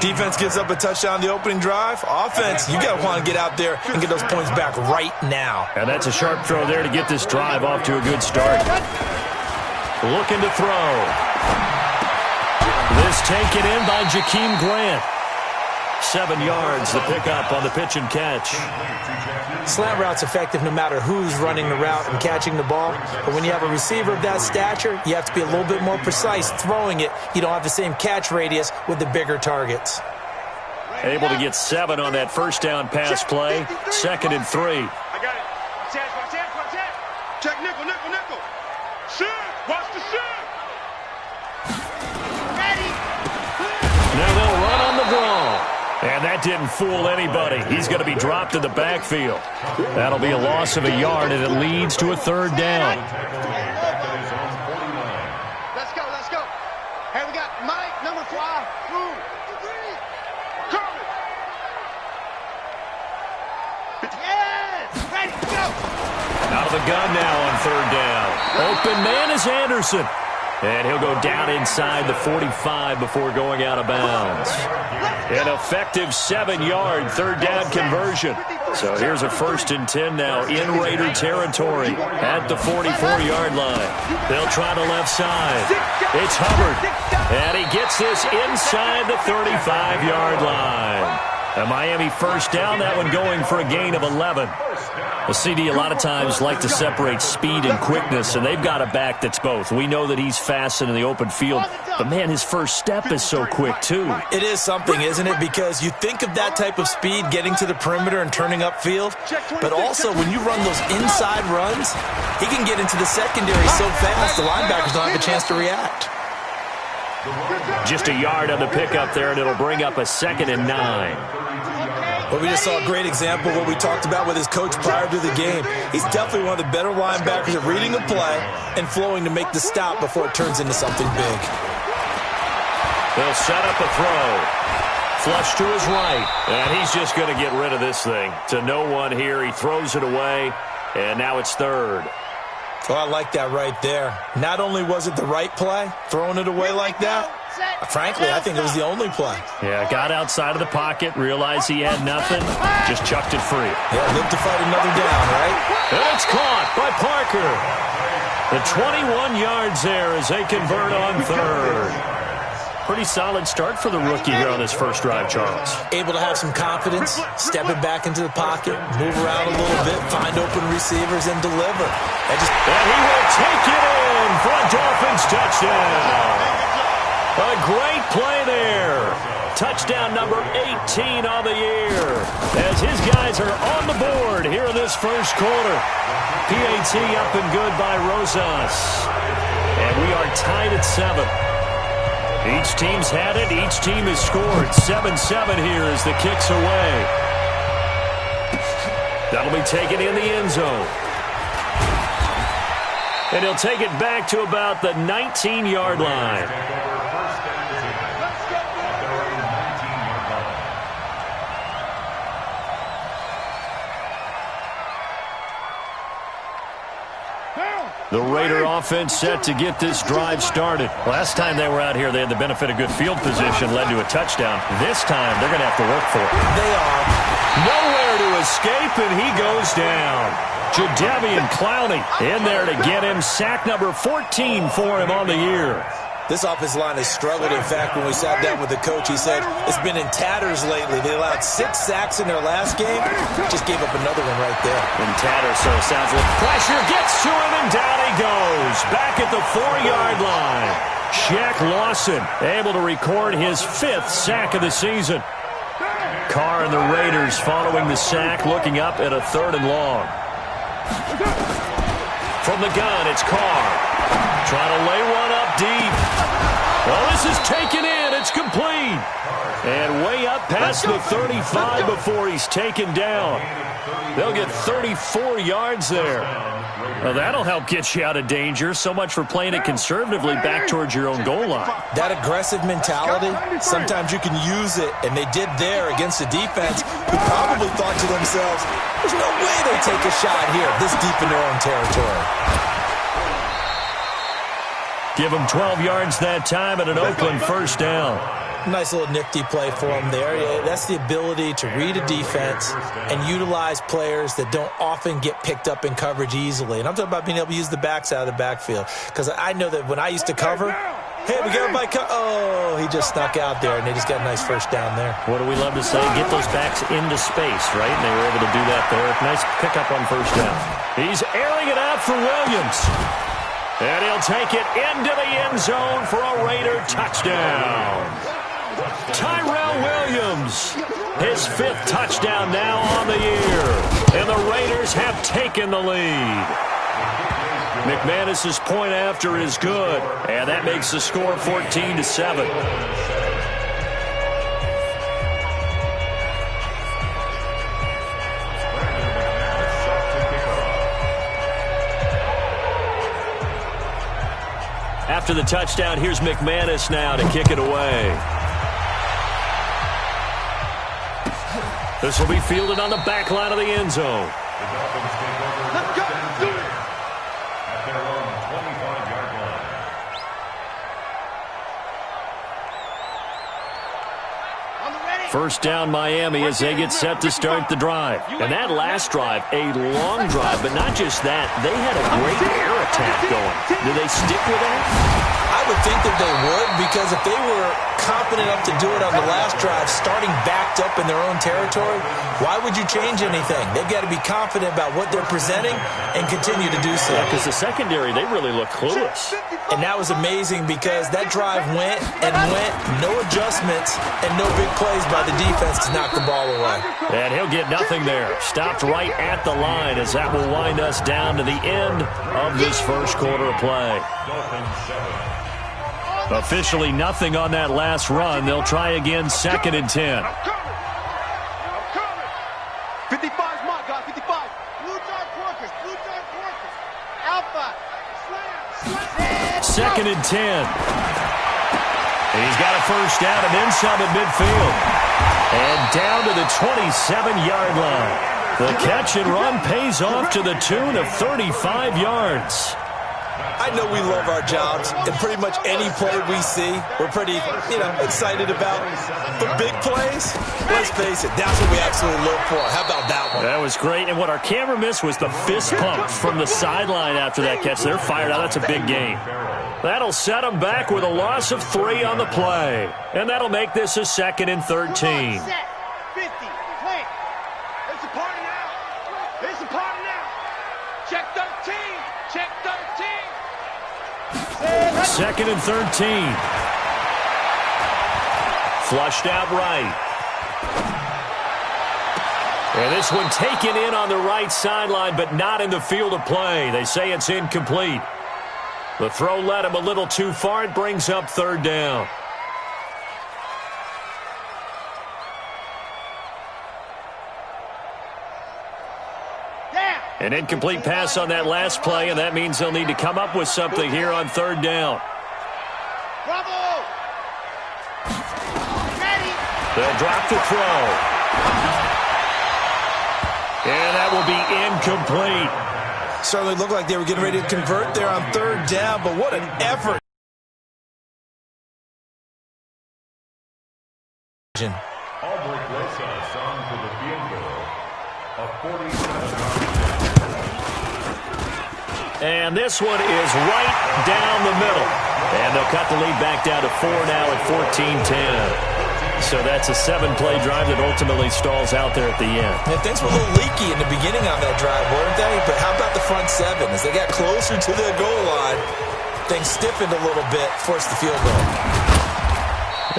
Defense gives up a touchdown on the opening drive. Offense, you got to want to get out there and get those points back right now. And that's a sharp throw there to get this drive off to a good start. Looking to throw. This taken in by Jakeem Grant. 7 yards, the pickup on the pitch and catch. Slant route's effective no matter who's running the route and catching the ball. But when you have a receiver of that stature, you have to be a little bit more precise throwing it. You don't have the same catch radius with the bigger targets. Able to get 7 on that first down pass play. 2nd and 3. I got it. Check nickel. Shoot. Watch the shoot. Ready. Now they'll run on the draw. And that didn't fool anybody. He's going to be dropped in the backfield. That'll be a loss of a yard, and it leads to a 3rd down. Let's go. Hey, we got Mike, number 5. Coming. Yes. Ready, go. Out of the gun now on 3rd down. Open man is Anderson. And he'll go down inside the 45 before going out of bounds. An effective 7-yard 3rd down conversion. So here's a 1st and 10 now in Raider territory at the 44-yard line. They'll try the left side. It's Hubbard, and he gets this inside the 35-yard line. A Miami first down, that one going for a gain of 11. The CD a lot of times like to separate speed and quickness, and they've got a back that's both. We know that he's fast in the open field, but, man, his first step is so quick, too. It is something, isn't it? Because you think of that type of speed getting to the perimeter and turning upfield, but also when you run those inside runs, he can get into the secondary so fast the linebackers don't have a chance to react. Just a yard on the pickup there, and it'll bring up a 2nd and 9. Well, we just saw a great example of what we talked about with his coach prior to the game. He's definitely one of the better linebackers at reading a play and flowing to make the stop before it turns into something big. They'll set up a throw. Flush to his right, and he's just going to get rid of this thing. To no one here, he throws it away, and now it's 3rd. Oh, I like that right there. Not only was it the right play, throwing it away like that, frankly, I think it was the only play. Yeah, got outside of the pocket, realized he had nothing, just chucked it free. Yeah, live to fight another down, right? And it's caught by Parker. The 21 yards there as they convert on 3rd. Pretty solid start for the rookie here on his first drive, Charles. Able to have some confidence, stepping back into the pocket, move around a little bit, find open receivers, and deliver. And he will take it in for a Dolphins touchdown. A great play there. Touchdown number 18 on the year as his guys are on the board here in this first quarter. PAT up and good by Rosas. And we are tied at 7. Each team's had it. Each team has scored. 7-7 here as the kick's away. That'll be taken in the end zone. And he'll take it back to about the 19-yard line. The Raider offense set to get this drive started. Last time they were out here, they had the benefit of good field position, led to a touchdown. This time, they're going to have to work for it. They are. Nowhere to escape, and he goes down. Jadeveon Clowney in there to get him. Sack number 14 for him on the year. This offensive line has struggled. In fact, when we sat down with the coach, he said it's been in tatters lately. They allowed 6 sacks in their last game. Just gave up another one right there. In tatters, so it sounds like pressure gets to him, and down he goes. Back at the 4-yard line. Shaq Lawson able to record his 5th sack of the season. Carr and the Raiders following the sack, looking up at a 3rd and long. From the gun, it's Carr. Trying to lay one up deep. Well, this is taken in. It's complete. And way up past the 35 before he's taken down. They'll get 34 yards there. Well, that'll help get you out of danger. So much for playing it conservatively back towards your own goal line. That aggressive mentality, sometimes you can use it, and they did there against a defense who probably thought to themselves, there's no way they take a shot here this deep in their own territory. Give him 12 yards that time and an Oakland first down. Nice little nifty play for him there. Yeah, that's the ability to read a defense and utilize players that don't often get picked up in coverage easily. And I'm talking about being able to use the backs out of the backfield. Because I know that when I used to cover, hey, we got everybody oh, he just snuck out there, and they just got a nice first down there. What do we love to say? Get those backs into space, right? And they were able to do that there. Nice pickup on first down. He's airing it out for Williams. And he'll take it into the end zone for a Raider touchdown. Tyrell Williams, his 5th touchdown now on the year. And the Raiders have taken the lead. McManus's point after is good. And that makes the score 14-7. After the touchdown, here's McManus now to kick it away. This will be fielded on the back line of the end zone. Let's go. Do it. At their own 25-yard line. On the ready. First down Miami as they get set to start the drive. And that last drive, a long drive, but not just that. They had a great air attack going. Do they stick with that? I would think that they would, because if they were confident enough to do it on the last drive, starting backed up in their own territory, why would you change anything? They've got to be confident about what they're presenting and continue to do so. Yeah, because the secondary, they really look clueless. And that was amazing because that drive went and went, no adjustments, and no big plays by the defense to knock the ball away. And he'll get nothing there. Stopped right at the line as that will wind us down to the end of this first quarter of play. Officially nothing on that last run. They'll try again, 2nd and 10. I'm coming. 55's my guy, 55. Blue dark workers. Alpha. Slam. 2nd and 10. And he's got a first down and then some at midfield. And down to the 27-yard line. The catch and run pays off to the tune of 35 yards. I know we love our jobs, and pretty much any play we see, we're pretty, excited about. The big plays, let's face it, that's what we absolutely live for. How about that one? That was great, and what our camera missed was the fist pump from the sideline after that catch. They're fired out. That's a big gain. That'll set them back with a loss of 3 on the play, and that'll make this a 2nd and 13. 50, play. It's a party now. It's a party now. Check 13. Check 13. 2nd and 13. Flushed out right. And this one taken in on the right sideline, but not in the field of play. They say it's incomplete. The throw led him a little too far. It brings up 3rd down. An incomplete pass on that last play, and that means they'll need to come up with something here on 3rd down. Bravo! Ready! They'll drop the throw. And that will be incomplete. Certainly looked like they were getting ready to convert there on 3rd down, but what an effort. Albrecht Losas on to the field goal. A 47-yard. And this one is right down the middle. And they'll cut the lead back down to 4 now at 14-10. So that's a 7-play drive that ultimately stalls out there at the end. And things were a little leaky in the beginning on that drive, weren't they? But how about the front 7? As they got closer to the goal line, things stiffened a little bit, forced the field goal.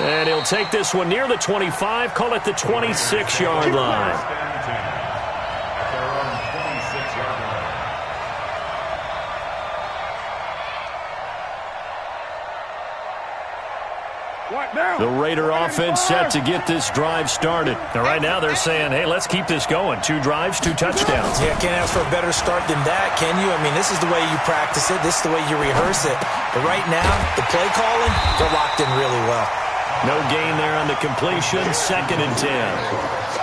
And he'll take this one near the 25, call it the 26-yard line. The Raider offense set to get this drive started. Now, right now they're saying, hey, let's keep this going. 2 drives, 2 touchdowns. Yeah, can't ask for a better start than that, can you? I mean, this is the way you practice it. This is the way you rehearse it. But right now, the play calling, they're locked in really well. No gain there on the completion, 2nd and 10.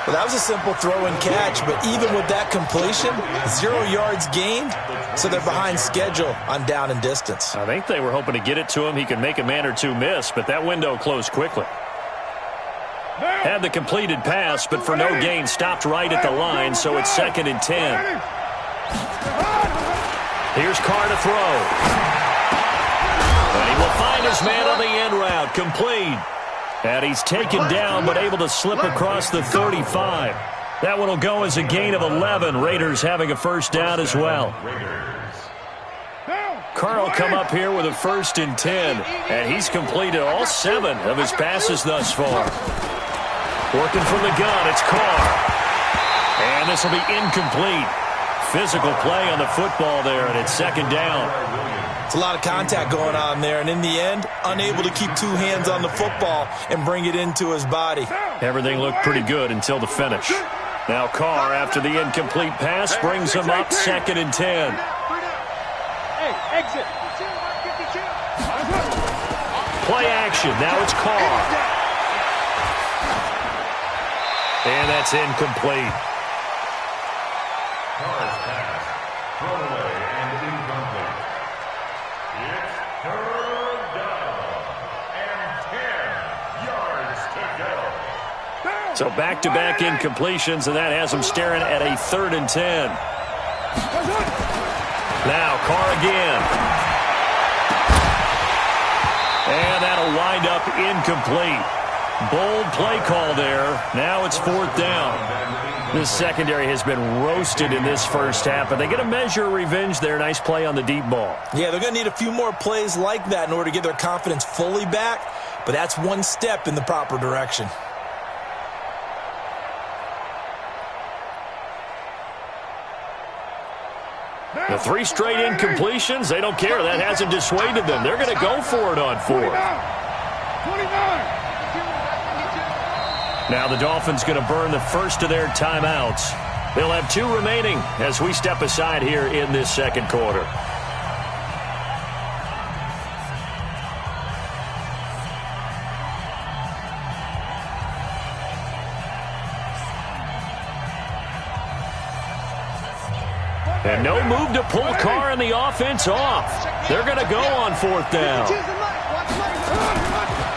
Well, that was a simple throw and catch, but even with that completion, 0 yards gained, so they're behind schedule on down and distance. I think they were hoping to get it to him. He could make a man or 2 miss, but that window closed quickly. Had the completed pass, but for no gain, stopped right at the line, so it's 2nd and 10. Here's Carr to throw. And he will find his man on the end route, complete. And he's taken down, but able to slip across the 35. That one will go as a gain of 11. Raiders having a first down as well. Carr will come up here with a 1st and 10. And he's completed all 7 of his passes thus far. Working from the gun, it's Carr. And this will be incomplete. Physical play on the football there, and it's 2nd down. It's a lot of contact going on there, and in the end, unable to keep 2 hands on the football and bring it into his body. Everything looked pretty good until the finish. Now Carr, after the incomplete pass, brings him up 2nd and 10. Hey, exit. Play action. Now it's Carr. And that's incomplete. Carr's pass, thrown away and incomplete. It's 3rd down and 10 yards to go. So back-to-back incompletions, and that has them staring at a 3rd and 10. Now Carr again. And that'll wind up incomplete. Bold play call there. Now it's 4th down. This secondary has been roasted in this first half, but they get a measure of revenge there. Nice play on the deep ball. Yeah, they're going to need a few more plays like that in order to get their confidence fully back, but that's one step in the proper direction. The 3 straight incompletions, they don't care. That hasn't dissuaded them. They're going to go for it on 4th. Now the Dolphins going to burn the first of their timeouts. They'll have 2 remaining as we step aside here in this second quarter. And no move to pull Carr and the offense off. They're going to go on 4th down.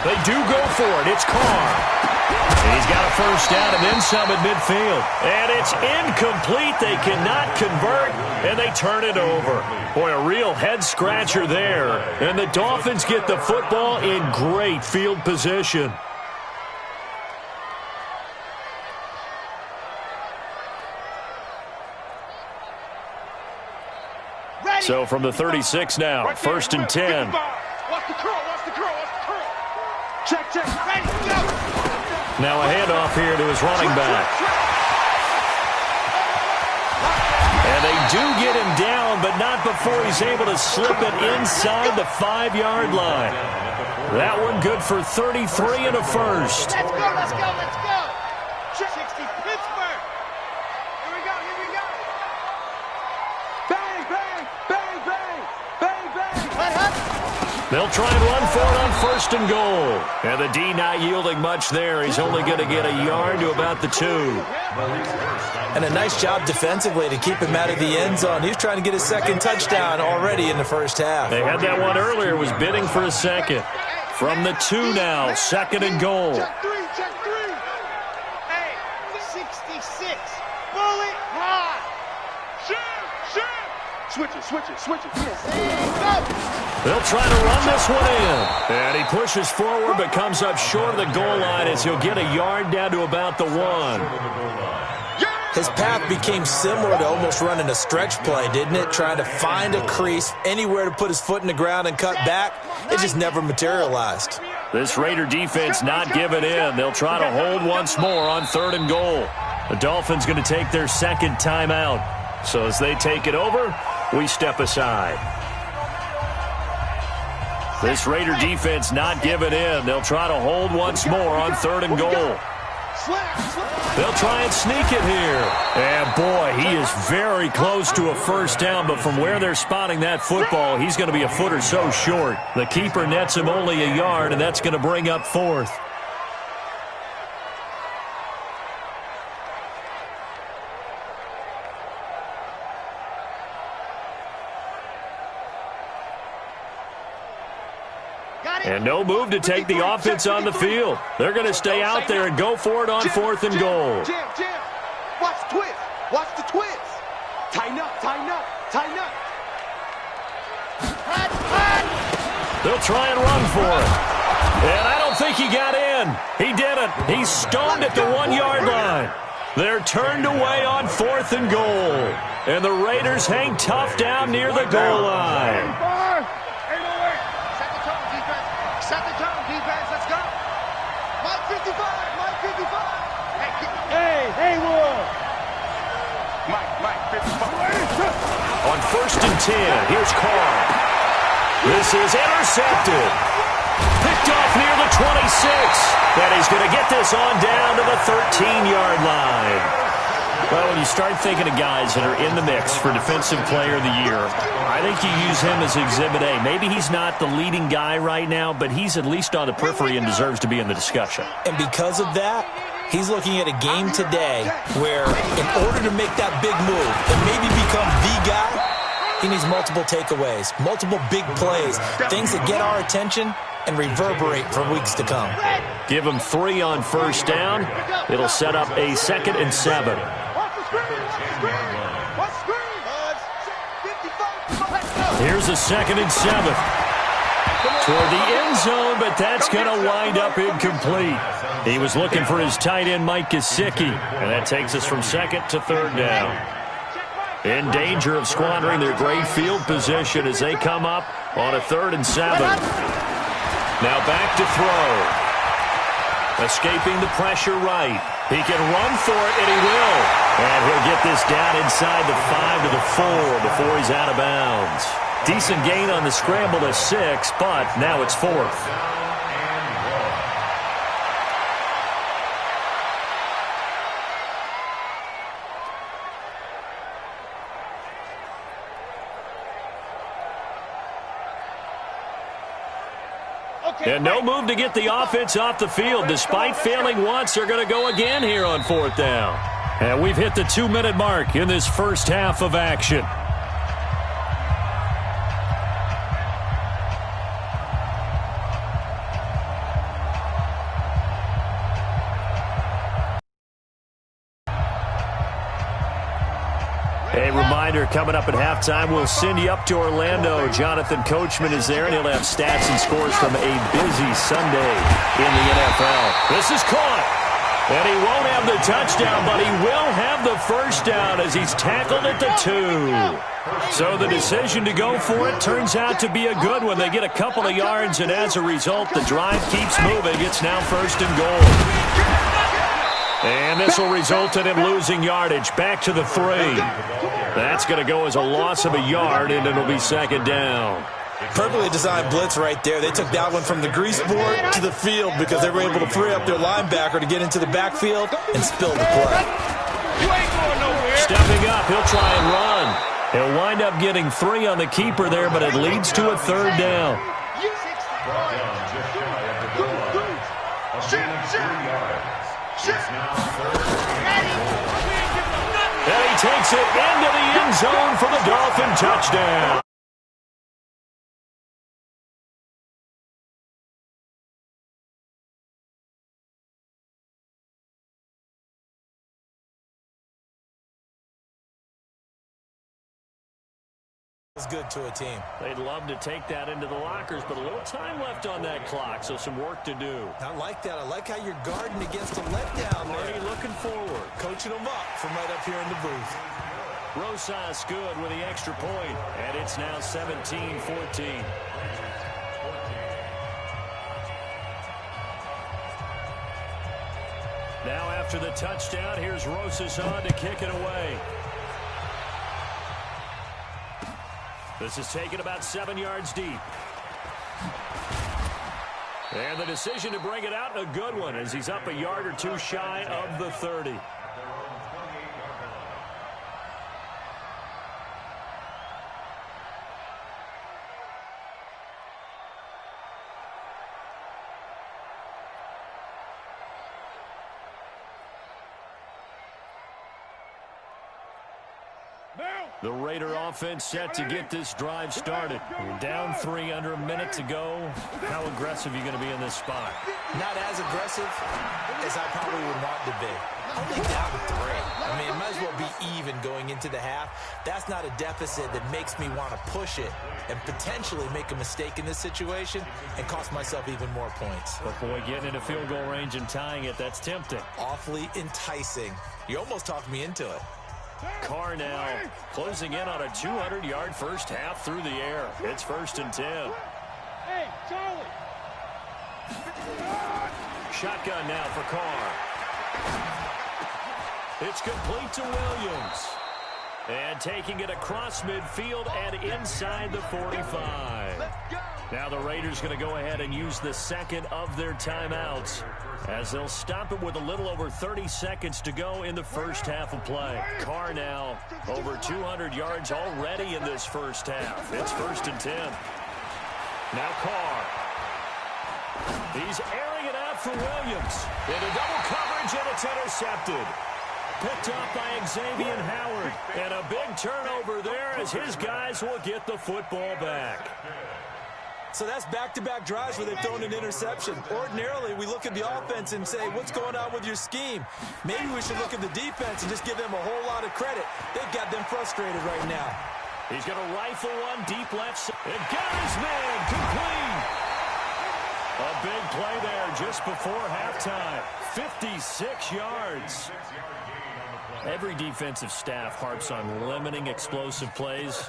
They do go for it. It's Carr. And he's got a first down and then some at midfield. And it's incomplete. They cannot convert, and they turn it over. Boy, a real head-scratcher there. And the Dolphins get the football in great field position. So from the 36 now, 1st and 10. Watch the curl, watch the curl, watch the curl. Check, ready, go. Now a handoff here to his running back. And they do get him down, but not before he's able to slip it inside the 5-yard line. That one good for 33 and a first. Let's go, let's go, let's go. 60, Pittsburgh. Here we go, here we go. Bang, bang, bang, bang, bang, bang. They'll try and run for it on 1st and goal. And the D not yielding much there. He's only going to get a yard to about the 2. And a nice job defensively to keep him out of the end zone. He's trying to get his 2nd touchdown already in the first half. They had that one earlier, was bidding for a 2nd. From the 2 now, 2nd and goal. Check 3, check 3. Hey, 66. Bullet high. Shoot. Switch it. Yes. They'll try to run this one in. And he pushes forward but comes up short of the goal line as he'll get a yard down to about the 1. His path became similar to almost running a stretch play, didn't it? Trying to find a crease, anywhere to put his foot in the ground and cut back. It just never materialized. This Raider defense not giving in. They'll try to hold once more on 3rd and goal. The Dolphins going to take their 2nd timeout. So as they take it over, we step aside. This Raider defense not giving in. They'll try to hold once more on 3rd and goal. They'll try and sneak it here. And, boy, he is very close to a first down, but from where they're spotting that football, he's going to be a foot or so short. The keeper nets him only a yard, and that's going to bring up 4th. And no move to take the offense on the field. They're going to stay out there and go for it on 4th and goal. Jim. Watch the twist. Watch the twist. Tighten up. They'll try and run for it. And I don't think he got in. He didn't. He's stoned at the 1-yard line. They're turned away on 4th and goal. And the Raiders hang tough down near the goal line. Set the tone, defense. Let's go. Mike 55. Hey, Will. Mike 55. On 1st and 10, here's Carr. This is intercepted. Picked off near the 26. And he's going to get this on down to the 13-yard line. Well, when you start thinking of guys that are in the mix for Defensive Player of the Year, I think you use him as Exhibit A. Maybe he's not the leading guy right now, but he's at least on the periphery and deserves to be in the discussion. And because of that, he's looking at a game today where in order to make that big move and maybe become the guy, He needs multiple takeaways, multiple big plays, things that get our attention and reverberate for weeks to come. Give him 3 on first down. It'll set up a 2nd and 7. Here's a 2nd and 7. Toward the end zone, but that's going to wind up incomplete. He was looking for his tight end, Mike Gesicki, and that takes us from 2nd to 3rd down. In danger of squandering their great field position as they come up on a 3rd and 7. Now back to throw. Escaping the pressure right. He can run for it, and he will. And he'll get this down inside the 5 to the 4 before he's out of bounds. Decent gain on the scramble to 6, but now it's 4th. And no move to get the offense off the field. Despite failing once, they're going to go again here on 4th down. And we've hit the 2-minute mark in this first half of action. A reminder, coming up at halftime, we'll send you up to Orlando. Jonathan Coachman is there, and he'll have stats and scores from a busy Sunday in the NFL. This is caught, and he won't have the touchdown, but he will have the first down as he's tackled at the 2. So the decision to go for it turns out to be a good one. They get a couple of yards, and as a result, the drive keeps moving. It's now 1st and goal. And this will result in him losing yardage. Back to the 3. That's going to go as a loss of a yard, and it'll be 2nd down. Perfectly designed blitz right there. They took that one from the grease board to the field because they were able to free up their linebacker to get into the backfield and spill the play. Stepping up, he'll try and run. He'll wind up getting 3 on the keeper there, but it leads to a 3rd down. And he takes it into the end zone for the Dolphin touchdown. It's good to a team. They'd love to take that into the lockers, but a little time left on that clock, so some work to do. I like that. I like how you're guarding against a letdown there. Already looking forward. Coaching them up from right up here in the booth. Rosas good with the extra point, and it's now 17-14. Now after the touchdown, here's Rosas on to kick it away. This is taken about 7 yards deep. And the decision to bring it out, a good one, as he's up a yard or 2 shy of the 30. The Raider offense set to get this drive started. We're down 3 under a minute to go. How aggressive are you going to be in this spot? Not as aggressive as I probably would want to be. Only down 3. I mean, it might as well be even going into the half. That's not a deficit that makes me want to push it and potentially make a mistake in this situation and cost myself even more points. But boy, getting into field goal range and tying it, that's tempting. Awfully enticing. You almost talked me into it. Carr now closing in on a 200-yard first half through the air. It's 1st and 10. Hey, Charlie. Shotgun now for Carr. It's complete to Williams. And taking it across midfield and inside the 45. Now the Raiders going to go ahead and use the second of their timeouts as they'll stop it with a little over 30 seconds to go in the first half of play. Carr now over 200 yards already in this first half. It's 1st and 10. Now Carr. He's airing it out for Williams. Into double coverage, and it's intercepted. picked up by Xavier Howard. And a big turnover there as his guys will get the football back. So that's back-to-back drives where they've thrown an interception. Ordinarily, we look at the offense and say, what's going on with your scheme? Maybe we should look at the defense and just give them a whole lot of credit. They've got them frustrated right now. He's going to rifle one deep left. And got his man complete. A big play there just before halftime. 56 yards. Every defensive staff harps on limiting explosive plays.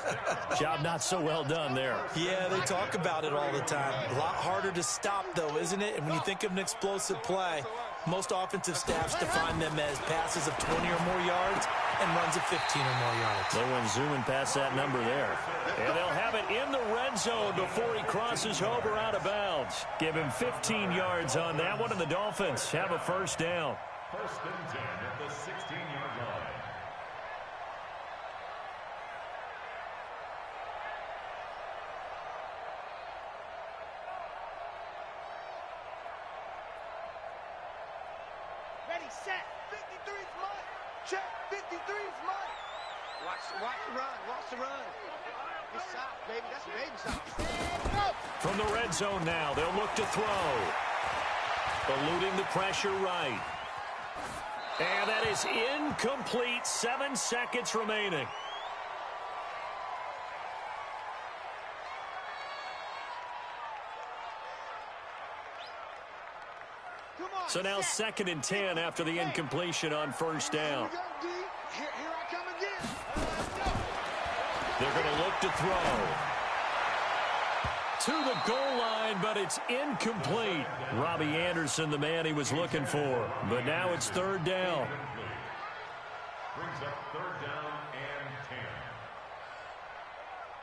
Job not so well done there. Yeah, they talk about it all the time. A lot harder to stop, though, isn't it? And when you think of an explosive play, most offensive staffs define them as passes of 20 or more yards and runs of 15 or more yards. They went zooming past that number there. And they'll have it in the red zone before he crosses over out of bounds. Give him 15 yards on that one, and the Dolphins have a first down. First and 10 at the 16-yard line. Ready, set. 53's mine. Check. 53's mine. Watch the run. Watch the run. It's soft, baby. That's baby soft. From the red zone now, they'll look to throw. Eluding the pressure right. And that is incomplete. 7 seconds remaining. So now 2nd and 10 after the incompletion on first down. Here I come again. They're going to look to throw. To the goal line, but it's incomplete. Robbie Anderson, the man he was looking for. But now it's 3rd down. Brings up 3rd down and 10.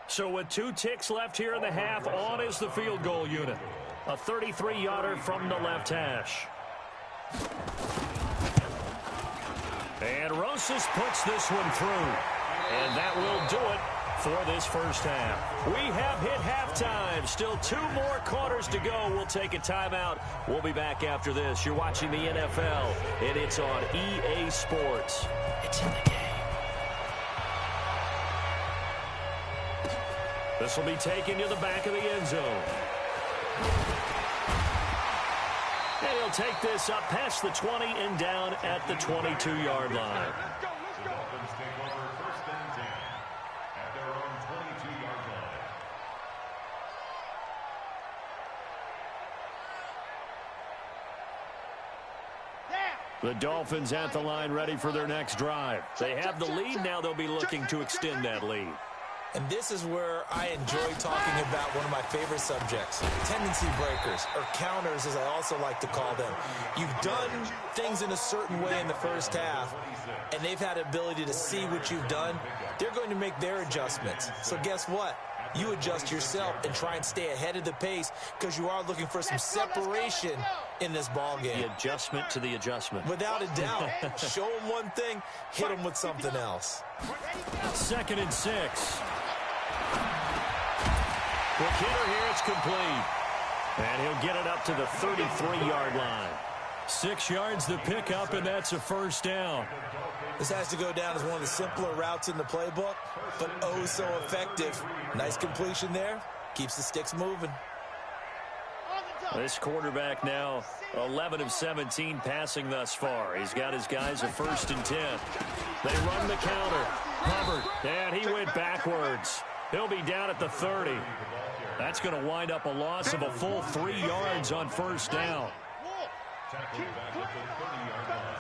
So with 2 ticks left here in the half, on is the field goal unit. A 33-yarder from the left hash. And Rosas puts this one through. And that will do it for this first half. We have hit halftime. Still 2 more quarters to go. We'll take a timeout. We'll be back after this. You're watching the NFL, and it's on EA Sports. It's in the game. This will be taken to the back of the end zone. And he'll take this up past the 20 and down at the 22-yard line. The Dolphins take over 1st and 10 at their own 22-yard line. The Dolphins at the line ready for their next drive. They have the lead. Now they'll be looking to extend that lead. And this is where I enjoy talking about one of my favorite subjects, tendency breakers, or counters as I also like to call them. You've done things in a certain way in the first half, and they've had the ability to see what you've done. They're going to make their adjustments. So guess what? You adjust yourself and try and stay ahead of the pace because you are looking for some separation in this ball game. The adjustment to the adjustment. Without a doubt. Show them one thing, hit them with something else. 2nd and 6. Quick hitter here, it's complete. And he'll get it up to the 33-yard line. 6 yards to pick up, and that's a first down. This has to go down as one of the simpler routes in the playbook, but oh so effective. Nice completion there. Keeps the sticks moving. This quarterback now 11 of 17 passing thus far. He's got his guys a 1st and 10. They run the counter. Hubbard, and he went backwards. He'll be down at the 30. That's going to wind up a loss of a full 3 yards on first down. Tackle back at the 30-yard line.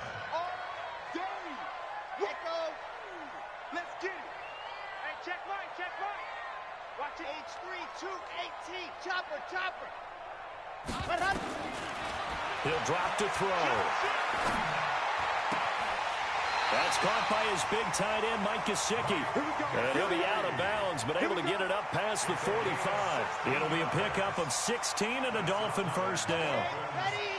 Let's get it. Hey, check right, check right. Watch it. H3, 218. Chopper. He'll drop to throw. That's caught by his big tight end, Mike Gesicki. And he'll be out of bounds, but able to get it up past the 45. It'll be a pickup of 16 and a Dolphin first down. Ready?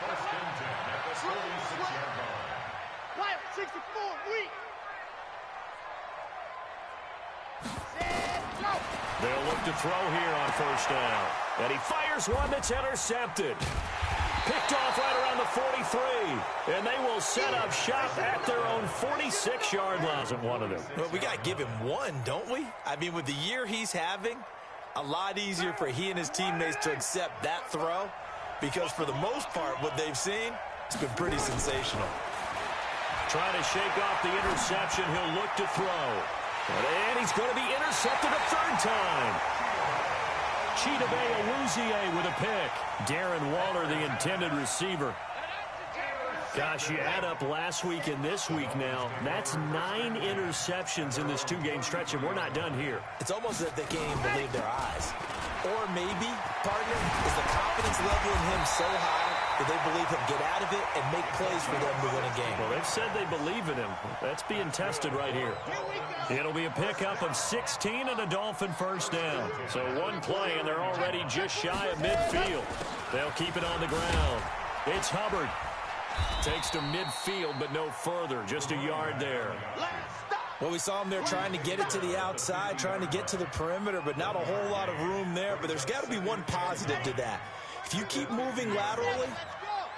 First and 10 at the 36-yard line. Wild 64, weak. Set, go. They'll look to throw here on first down. And he fires one that's intercepted. Picked off right around the 43. And they will set up shop at their own 46-yard line. One of them. Well, we got to give him one, don't we? I mean, with the year he's having, a lot easier for he and his teammates to accept that throw because for the most part, what they've seen, it's been pretty sensational. Trying to shake off the interception. He'll look to throw. And he's going to be intercepted a third time. Chidobe Awuzie with a pick. Darren Waller, the intended receiver. Gosh, you add up last week and this week now. That's 9 interceptions in this 2-game stretch, and we're not done here. It's almost as if they can't even believe their eyes. Or maybe, partner, is the confidence level in him so high that they believe he'll get out of it and make plays for them to win a game. Well, they've said they believe in him. That's being tested right here. It'll be a pickup of 16 and a Dolphin first down. So one play, and they're already just shy of midfield. They'll keep it on the ground. It's Hubbard. Takes to midfield, but no further. Just a yard there. Well, we saw him there trying to get it to the outside, trying to get to the perimeter, but not a whole lot of room there. But there's got to be one positive to that. If you keep moving laterally,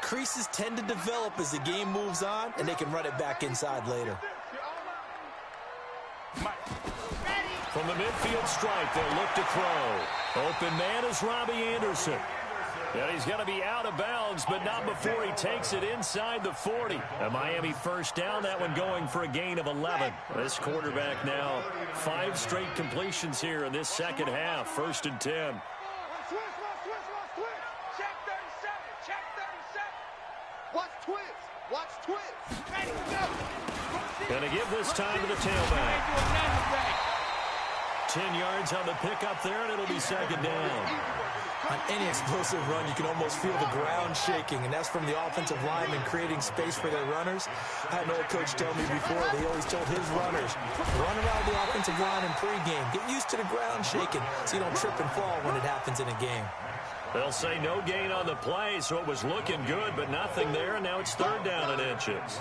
creases tend to develop as the game moves on, and they can run it back inside later. From the midfield stripe, they'll look to throw. Open man is Robbie Anderson. And he's going to be out of bounds, but not before he takes it inside the 40. A Miami first down, that one going for a gain of 11. This quarterback now 5 straight completions here in this second half. 1st and 10. Check 37. Check 37. Watch twist. Watch twist. Ready to go. Going to give this time to the tailback. 10 yards on the pickup there, and it'll be second down. On any explosive run, you can almost feel the ground shaking, and that's from the offensive linemen creating space for their runners. I had an old coach tell me before, he always told his runners, run around the offensive line in pregame. Get used to the ground shaking so you don't trip and fall when it happens in a game. They'll say no gain on the play, so it was looking good, but nothing there, and now it's 3rd down and inches.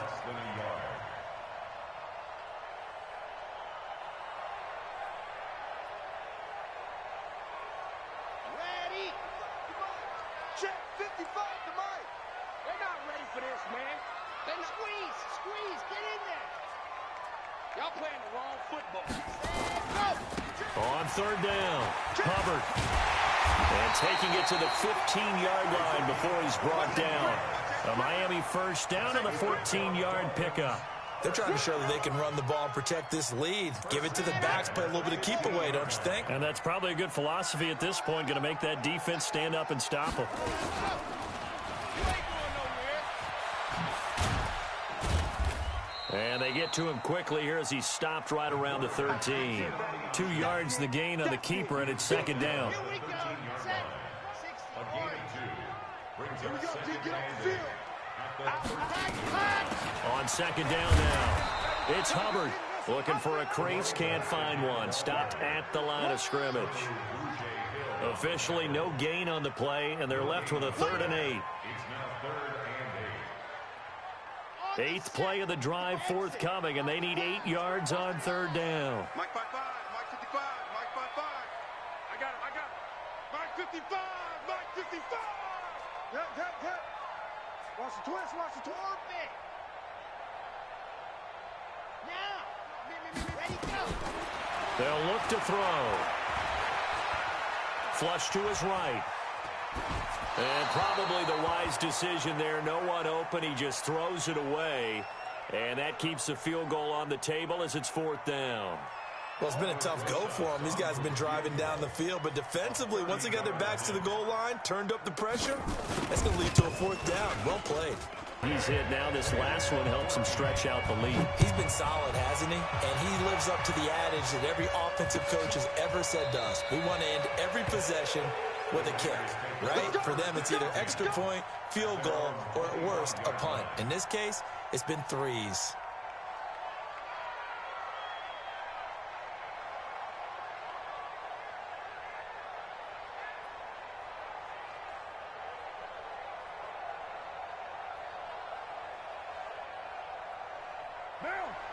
On 3rd down, Hubbard. And taking it to the 15-yard line before he's brought down. A Miami first down on the 14-yard pickup. They're trying to show that they can run the ball and protect this lead. Give it to the backs, play a little bit of keep away, don't you think? And that's probably a good philosophy at this point, going to make that defense stand up and stop them. And they get to him quickly here as he stopped right around the 13. 2 yards the gain on the keeper, and it's 2nd down. On 2nd down now, it's Hubbard looking for a crease, can't find one. Stopped at the line of scrimmage. Officially no gain on the play, and they're left with a 3rd and 8. 8th play of the drive forthcoming, and they need 8 yards on 3rd down. Mike 55, Mike 55, Mike 55. I got it. Mike 55, Mike 55. Yep. Watch the twist, watch the twist. Perfect. Now, ready, go. They'll look to throw. Flush to his right. And probably the wise decision there. No one open. He just throws it away. And that keeps the field goal on the table as it's 4th down. Well, it's been a tough go for them. These guys have been driving down the field. But defensively, once they got their backs to the goal line, turned up the pressure, that's going to lead to a 4th down. Well played. He's hit now. This last one helps him stretch out the lead. He's been solid, hasn't he? And he lives up to the adage that every offensive coach has ever said to us. We want to end every possession with a kick, right? For them, it's either extra point, field goal, or at worst, a punt. In this case, it's been 3s.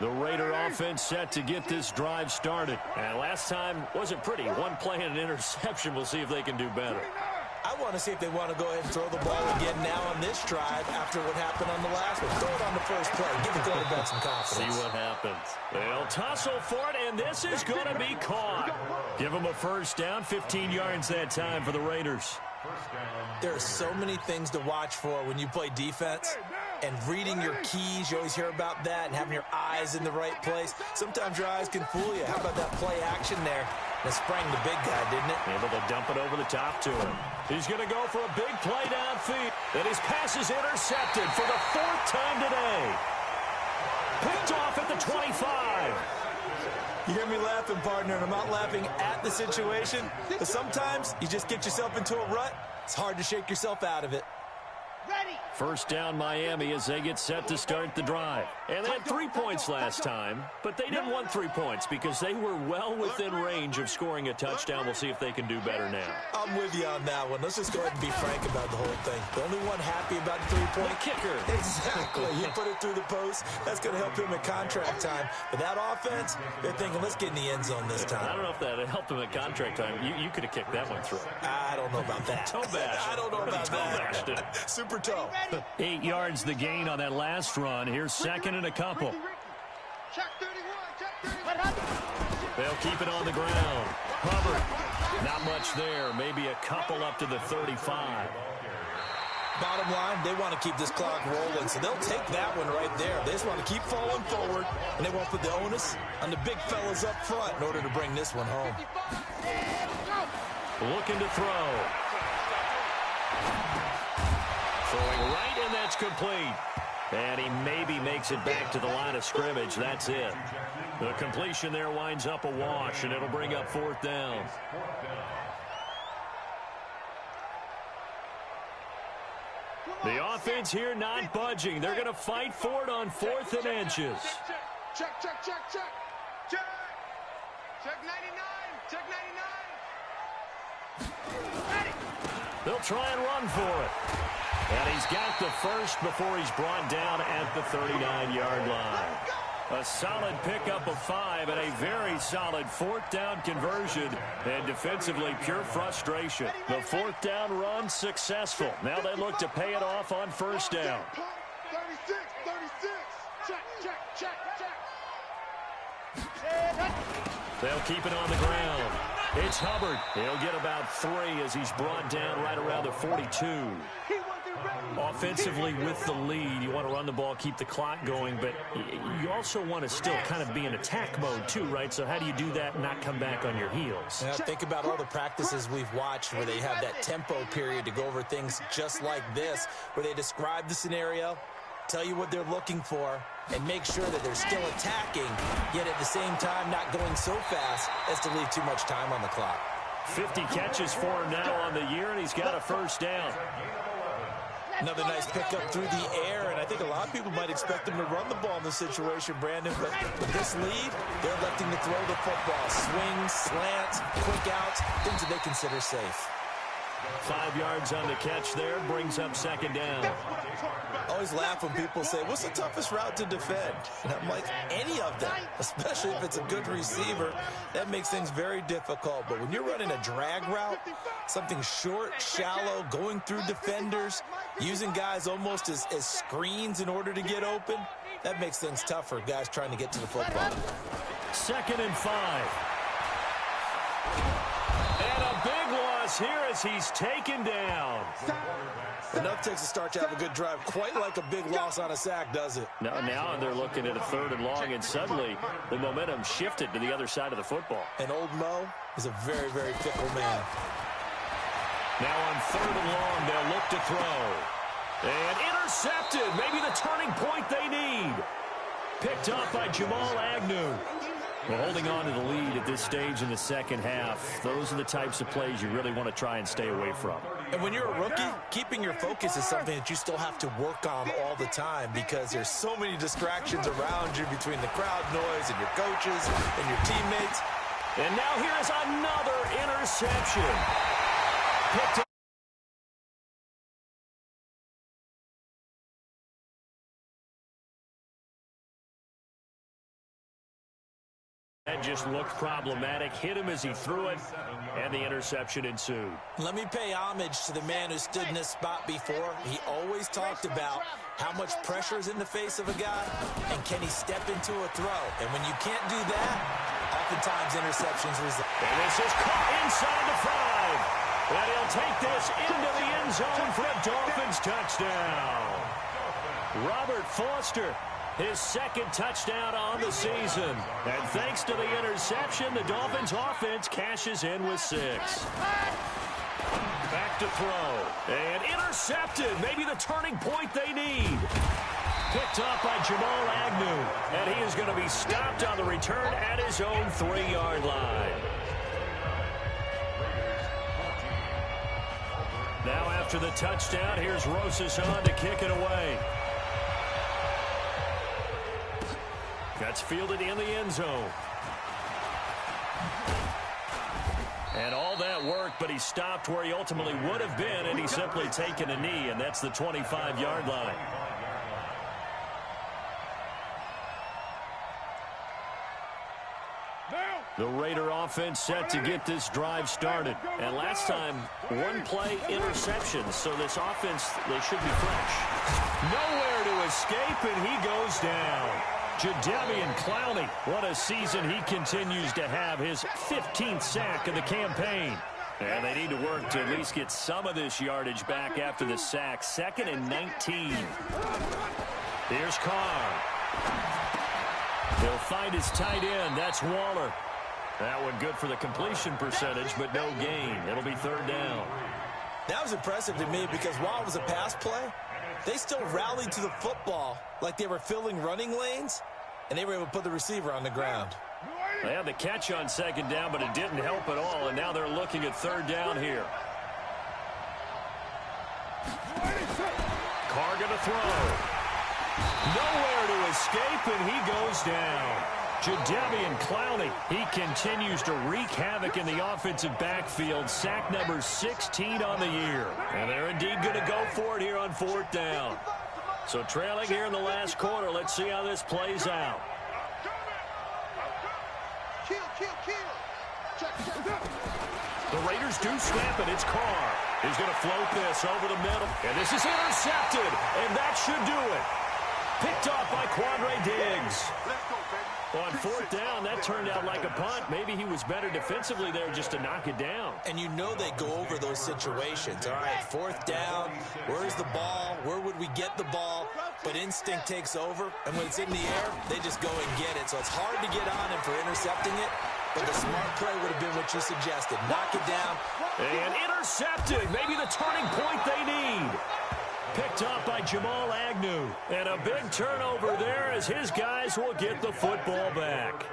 The Raider offense set to get this drive started. And last time wasn't pretty. One play and an interception. We'll see if they can do better. I I want to see if they want to go ahead and throw the ball again now on this drive after what happened on the last one. Throw it on the first play. Give the quarterback some confidence. See what happens. They'll tussle for it, and this is going to be caught. Give them a first down, 15 yards that time for the Raiders. There are so many things to watch for when you play defense, and reading your keys, you always hear about that, and having your eyes in the right place. Sometimes your eyes can fool you. How about that play action there? That sprang the big guy, didn't it? Able to dump it over the top to him. He's going to go for a big play downfield. And his pass is intercepted for the 4th time today. Picked off at the 25. You hear me laughing, partner, and I'm not laughing at the situation. But sometimes you just get yourself into a rut. It's hard to shake yourself out of it. Ready. First down Miami as they get set to start the drive. And they had 3 points last time, but they didn't want 3 points because they were well within range of scoring a touchdown. We'll see if they can do better now. I'm with you on that one. Let's just go ahead and be frank about the whole thing. The only one happy about the 3-point kicker. Exactly. You put it through the post. That's going to help him at contract time. But that offense, they're thinking, let's get in the end zone this time. I don't know if that helped him at contract time. You could have kicked that one through. I don't know about that. Toe bash. I don't know about that. Super toe. 8 yards the gain on that last run. Here's second and a couple. Check 31. Check 31. They'll keep it on the ground. Hubbard, not much there. Maybe a couple up to the 35. Bottom line, they want to keep this clock rolling, so they'll take that one right there. They just want to keep falling forward, and they won't put the onus on the big fellas up front in order to bring this one home. Looking to throw. Throwing right, and that's complete. And he maybe makes it back to the line of scrimmage. That's it. The completion there winds up a wash, and it'll bring up 4th down. The offense here not budging. They're going to fight for it on 4th and inches. Check. Check 99. Check 99. Ready. They'll try and run for it. And he's got the first before he's brought down at the 39-yard line. A solid pickup of 5 and a very solid 4th down conversion. And defensively, pure frustration. The 4th down run successful. Now they look to pay it off on first down. 36. Check. They'll keep it on the ground. It's Hubbard. He'll get about 3 as he's brought down right around the 42. Offensively with the lead, you want to run the ball, keep the clock going, but you also want to still kind of be in attack mode too, right? So how do you do that and not come back on your heels? Yeah, think about all the practices we've watched where they have that tempo period to go over things just like this, where they describe the scenario, tell you what they're looking for, and make sure that they're still attacking, yet at the same time not going so fast as to leave too much time on the clock. 50 catches for him now on the year, and he's got a first down. Another nice pickup through the air, and I think a lot of people might expect them to run the ball in this situation, Brandon, but with this lead, they're electing to throw the football. Swings, slants, quick outs, things that they consider safe. 5 yards on the catch there, brings up second down. I always laugh when people say, what's the toughest route to defend? And I'm like, any of them, especially if it's a good receiver. That makes things very difficult. But when you're running a drag route, something short, shallow, going through defenders, using guys almost as screens in order to get open, that makes things tougher, guys trying to get to the football. 2nd and 5. And a big loss here as he's taken down. Enough takes a start to have a good drive. Quite like a big loss on a sack, does it? Now they're looking at a 3rd and long, and suddenly the momentum shifted to the other side of the football. And old Mo is a very, very fickle man. Now on 3rd and long, they'll look to throw. And intercepted. Maybe the turning point they need. Picked up by Jamal Agnew. Well, holding on to the lead at this stage in the second half, those are the types of plays you really want to try and stay away from. And when you're a rookie, keeping your focus is something that you still have to work on all the time because there's so many distractions around you between the crowd noise and your coaches and your teammates. And now here is another interception. Picked up. That just looked problematic. Hit him as he threw it, and the interception ensued. Let me pay homage to the man who stood in this spot before. He always talked about how much pressure is in the face of a guy, and can he step into a throw. And when you can't do that, oftentimes interceptions result. And this is caught inside the 5. And he'll take this into the end zone for a Dolphins touchdown. Robert Foster, his second touchdown on the season. And thanks to the interception, the Dolphins offense cashes in with 6. Back to throw. And intercepted. Maybe the turning point they need. Picked up by Jamal Agnew. And he is going to be stopped on the return at his own 3-yard line. Now after the touchdown, here's Rosas on to kick it away. That's fielded in the end zone. And all that work, but he stopped where he ultimately would have been, and he's simply taken a knee, and that's the 25-yard line. The Raider offense set to get this drive started. And last time, one-play interception, so this offense, they should be fresh. Nowhere to escape, and he goes down. Jadeveon Clowney, what a season he continues to have, his 15th sack of the campaign. And they need to work to at least get some of this yardage back after the sack. 2nd and 19. Here's Carr. He'll find his tight end. That's Waller. That one good for the completion percentage, but no gain. It'll be 3rd down. That was impressive to me because while it was a pass play, they still rallied to the football like they were filling running lanes, and they were able to put the receiver on the ground. They had the catch on 2nd down, but it didn't help at all, and now they're looking at 3rd down here. Carr going to throw. Nowhere to escape, and he goes down. Jadeveon Clowney, he continues to wreak havoc in the offensive backfield. Sack number 16 on the year. And they're indeed going to go for it here on 4th down. So trailing here in the last quarter, let's see how this plays out. The Raiders do snap it. It's Carr. He's going to float this over the middle. And this is intercepted. And that should do it. Picked off by Quandre Diggs. On 4th down, that turned out like a punt. Maybe he was better defensively there just to knock it down. And you know they go over those situations. All right, 4th down, where's the ball? Where would we get the ball? But instinct takes over, and when it's in the air, they just go and get it. So it's hard to get on him for intercepting it, but the smart play would have been what you suggested. Knock it down. And intercepted. Maybe the turning point they need. Picked up by Jamal Agnew. And a big turnover there as his guys will get the football back.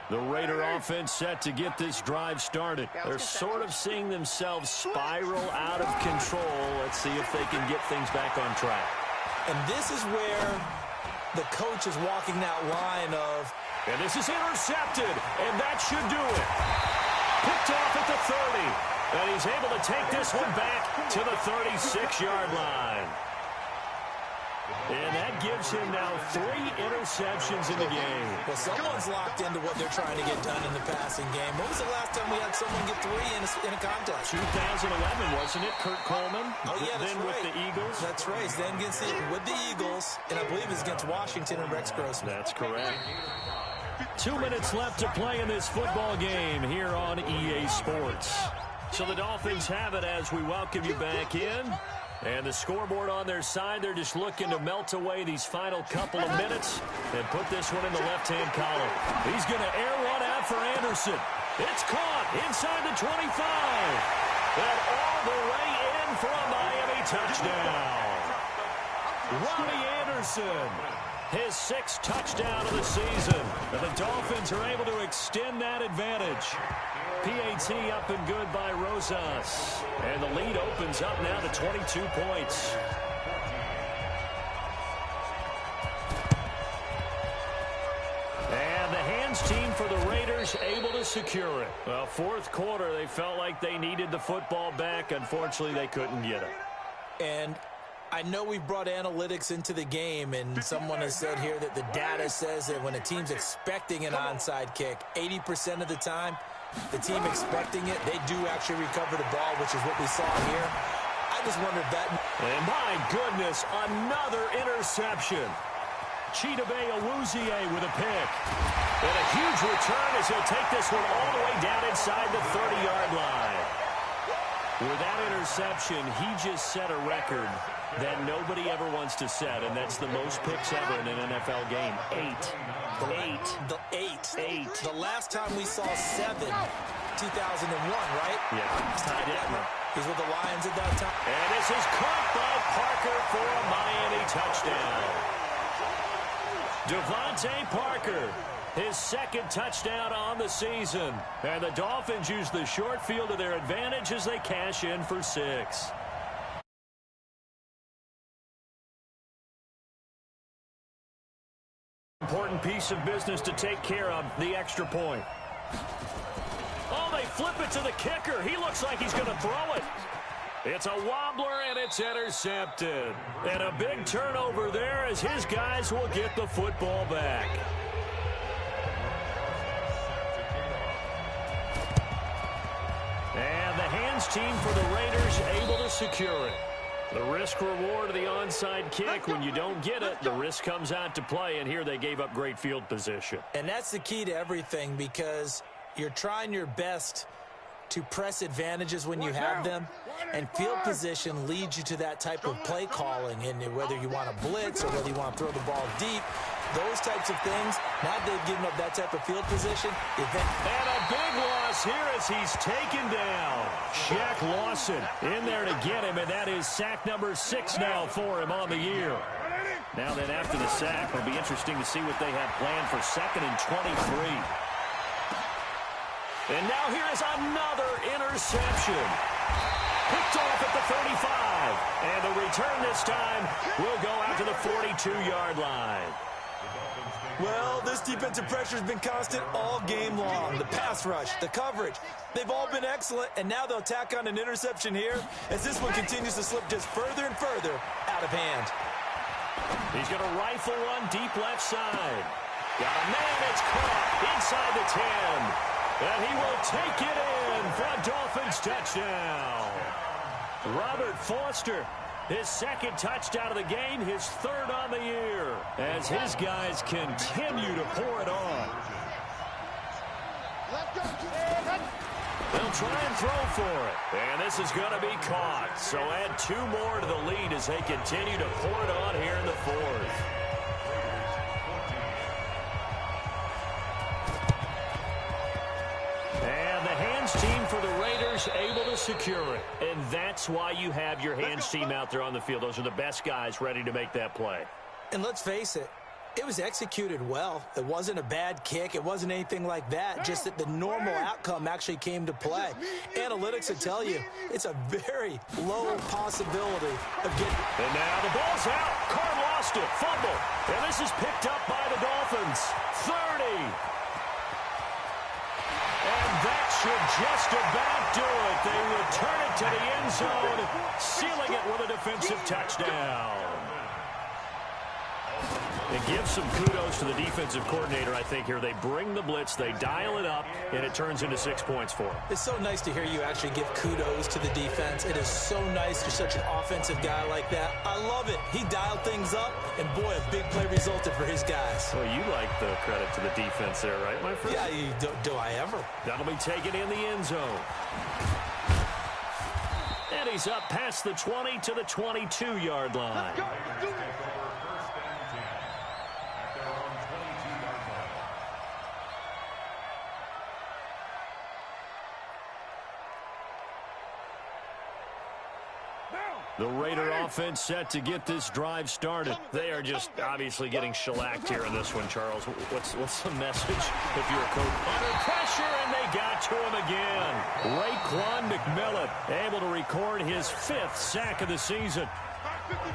The Raider offense set to get this drive started. They're sort of seeing themselves spiral out of control. Let's see if they can get things back on track. And this is where the coach is walking that line of... And this is intercepted, and that should do it. Picked off at the 30. And he's able to take this one back to the 36-yard line. And that gives him now 3 interceptions in the game. Well, someone's locked into what they're trying to get done in the passing game. When was the last time we had someone get 3 in a contest? 2011, wasn't it? Kurt Coleman. Oh, yeah, that's then right. With the Eagles. That's right. Then with the Eagles, and I believe it's against Washington and Rex Grossman. That's correct. 2 minutes left to play in this football game here on EA Sports. So the Dolphins have it as we welcome you back in. And the scoreboard on their side, they're just looking to melt away these final couple of minutes and put this one in the left-hand column. He's going to air one out for Anderson. It's caught inside the 25. And all the way in for a Miami touchdown. Robbie Anderson, his 6th touchdown of the season. And the Dolphins are able to extend that advantage. PAT up and good by Rosas. And the lead opens up now to 22 points. And the hands team for the Raiders able to secure it. Well, 4th quarter, they felt like they needed the football back. Unfortunately, they couldn't get it. And I know we've brought analytics into the game, and someone has said here that the data says that when a team's expecting an onside kick, 80% of the time, the team expecting it, they do actually recover the ball, which is what we saw here. I just wonder if that... And my goodness, another interception. Chidobe Awuzie with a pick. And a huge return as he'll take this one all the way down inside the 30-yard line. With that interception, he just set a record that nobody ever wants to set, and that's the most picks ever in an NFL game. 8. The last time we saw 7, 2001, right? Yeah, Ty Detmer. He's with the Lions at that time. And this is caught by Parker for a Miami touchdown. Devontae Parker, his second touchdown on the season. And the Dolphins use the short field to their advantage as they cash in for 6. Important piece of business to take care of, the extra point. Oh, they flip it to the kicker. He looks like he's going to throw it. It's a wobbler, and it's intercepted. And a big turnover there as his guys will get the football back. And the hands team for the Raiders able to secure it. The risk-reward of the onside kick, when you don't get it, the risk comes out to play, and here they gave up great field position. And that's the key to everything, because you're trying your best to press advantages when you have them, and field position leads you to that type of play calling, and whether you want to blitz or whether you want to throw the ball deep, those types of things, now they've given up that type of field position. And a big loss here as he's taken down. Shaq Lawson in there to get him, and that is sack number 6 now for him on the year. Now then, after the sack, it'll be interesting to see what they have planned for 2nd and 23. And now here is another interception. Picked off at the 35. And the return this time will go out to the 42-yard line. Well, this defensive pressure has been constant all game long. The pass rush, the coverage, they've all been excellent, and now they'll tack on an interception here as this one continues to slip just further and further out of hand. He's going to rifle one deep left side. Got a man, it's caught inside the 10. And he will take it in for a Dolphins touchdown. Robert Foster, his second touchdown of the game, his 3rd on the year, as his guys continue to pour it on. They'll try and throw for it. And this is going to be caught. So add 2 more to the lead as they continue to pour it on here in the 4th. And the hands team for the Raiders able to secure it. And that's why you have your hands team out there on the field. Those are the best guys ready to make that play. And let's face it, it was executed well. It wasn't a bad kick. It wasn't anything like that. Just that the normal outcome actually came to play. Analytics will tell you it's a very low possibility of getting... And now the ball's out. Carr lost it. Fumble. And this is picked up by the Dolphins. 30. And that should just about do it. They return it to the end zone, sealing it with a defensive touchdown. It gives some kudos to the defensive coordinator, I think, here. They bring the blitz, they dial it up, and it turns into 6 points for them. It's so nice to hear you actually give kudos to the defense. It is so nice you're such an offensive guy like that. I love it. He dialed things up, and boy, a big play resulted for his guys. Well, you like the credit to the defense there, right, my friend? Yeah, do I ever? That'll be taken in the end zone. And he's up past the 20 to the 22-yard line. The Raider offense set to get this drive started. They are just obviously getting shellacked here in this one, Charles. What's the message if you're a coach? Under pressure, and they got to him again. Raekwon McMillan able to record his 5th sack of the season.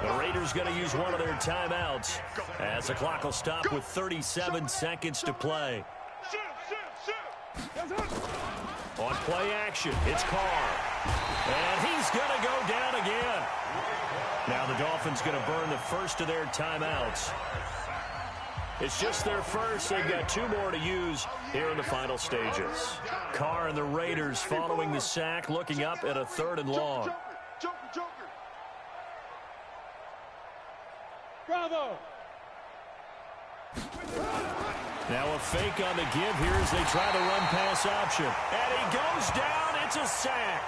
The Raiders going to use one of their timeouts as the clock will stop with 37 seconds to play. On play action, it's Carr. And he's going to go down again. Now the Dolphins going to burn the first of their timeouts. It's just their first. They've got 2 more to use here in the final stages. Carr and the Raiders following the sack, looking up at a 3rd and long. Joker. Bravo. Now a fake on the give here as they try the run-pass option. And he goes down. It's a sack.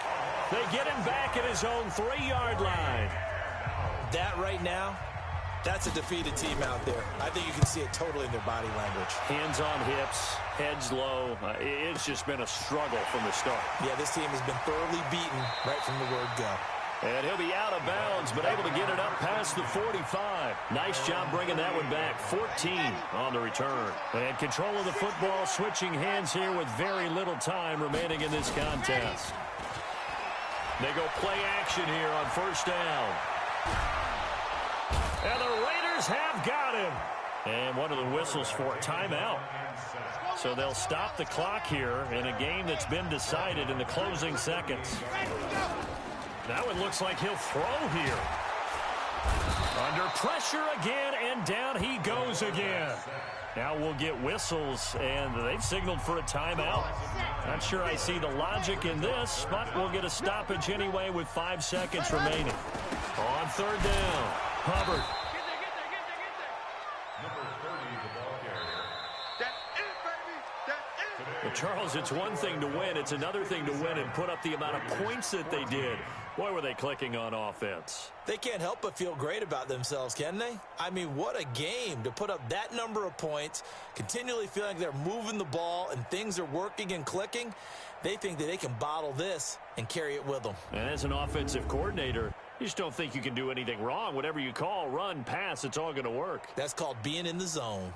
They get him back at his own 3-yard line. That right now, that's a defeated team out there. I think you can see it totally in their body language. Hands on hips, heads low. It's just been a struggle from the start. Yeah, this team has been thoroughly beaten right from the word go. And he'll be out of bounds, but able to get it up past the 45. Nice job bringing that one back. 14 on the return. And control of the football, switching hands here with very little time remaining in this contest. They go play action here on 1st down. And the Raiders have got him. And one of the whistles for timeout. So they'll stop the clock here in a game that's been decided in the closing seconds. That one looks like he'll throw here. Under pressure again, and down he goes again. Now we'll get whistles, and they've signaled for a timeout. Not sure I see the logic in this, but we'll get a stoppage anyway with 5 seconds remaining. On 3rd down, Hubbard. Well, Charles, it's one thing to win. It's another thing to win and put up the amount of points that they did. Boy, were they clicking on offense. They can't help but feel great about themselves, can they? I mean, what a game to put up that number of points, continually feeling like they're moving the ball and things are working and clicking. They think that they can bottle this and carry it with them. And as an offensive coordinator, you just don't think you can do anything wrong. Whatever you call, run, pass, it's all going to work. That's called being in the zone.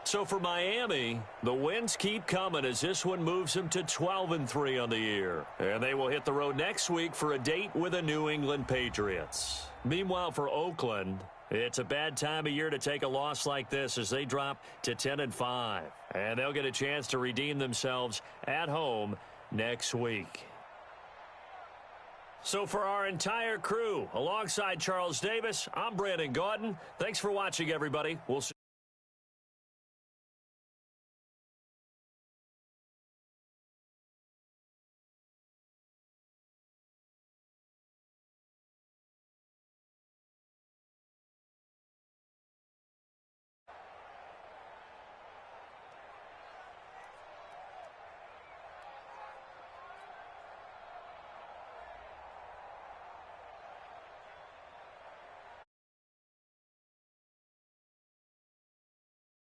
So for Miami, the wins keep coming as this one moves them to 12-3 on the year. And they will hit the road next week for a date with the New England Patriots. Meanwhile, for Oakland, it's a bad time of year to take a loss like this as they drop to 10-5. And they'll get a chance to redeem themselves at home next week. So for our entire crew, alongside Charles Davis, I'm Brandon Gaudin. Thanks for watching, everybody. We'll see.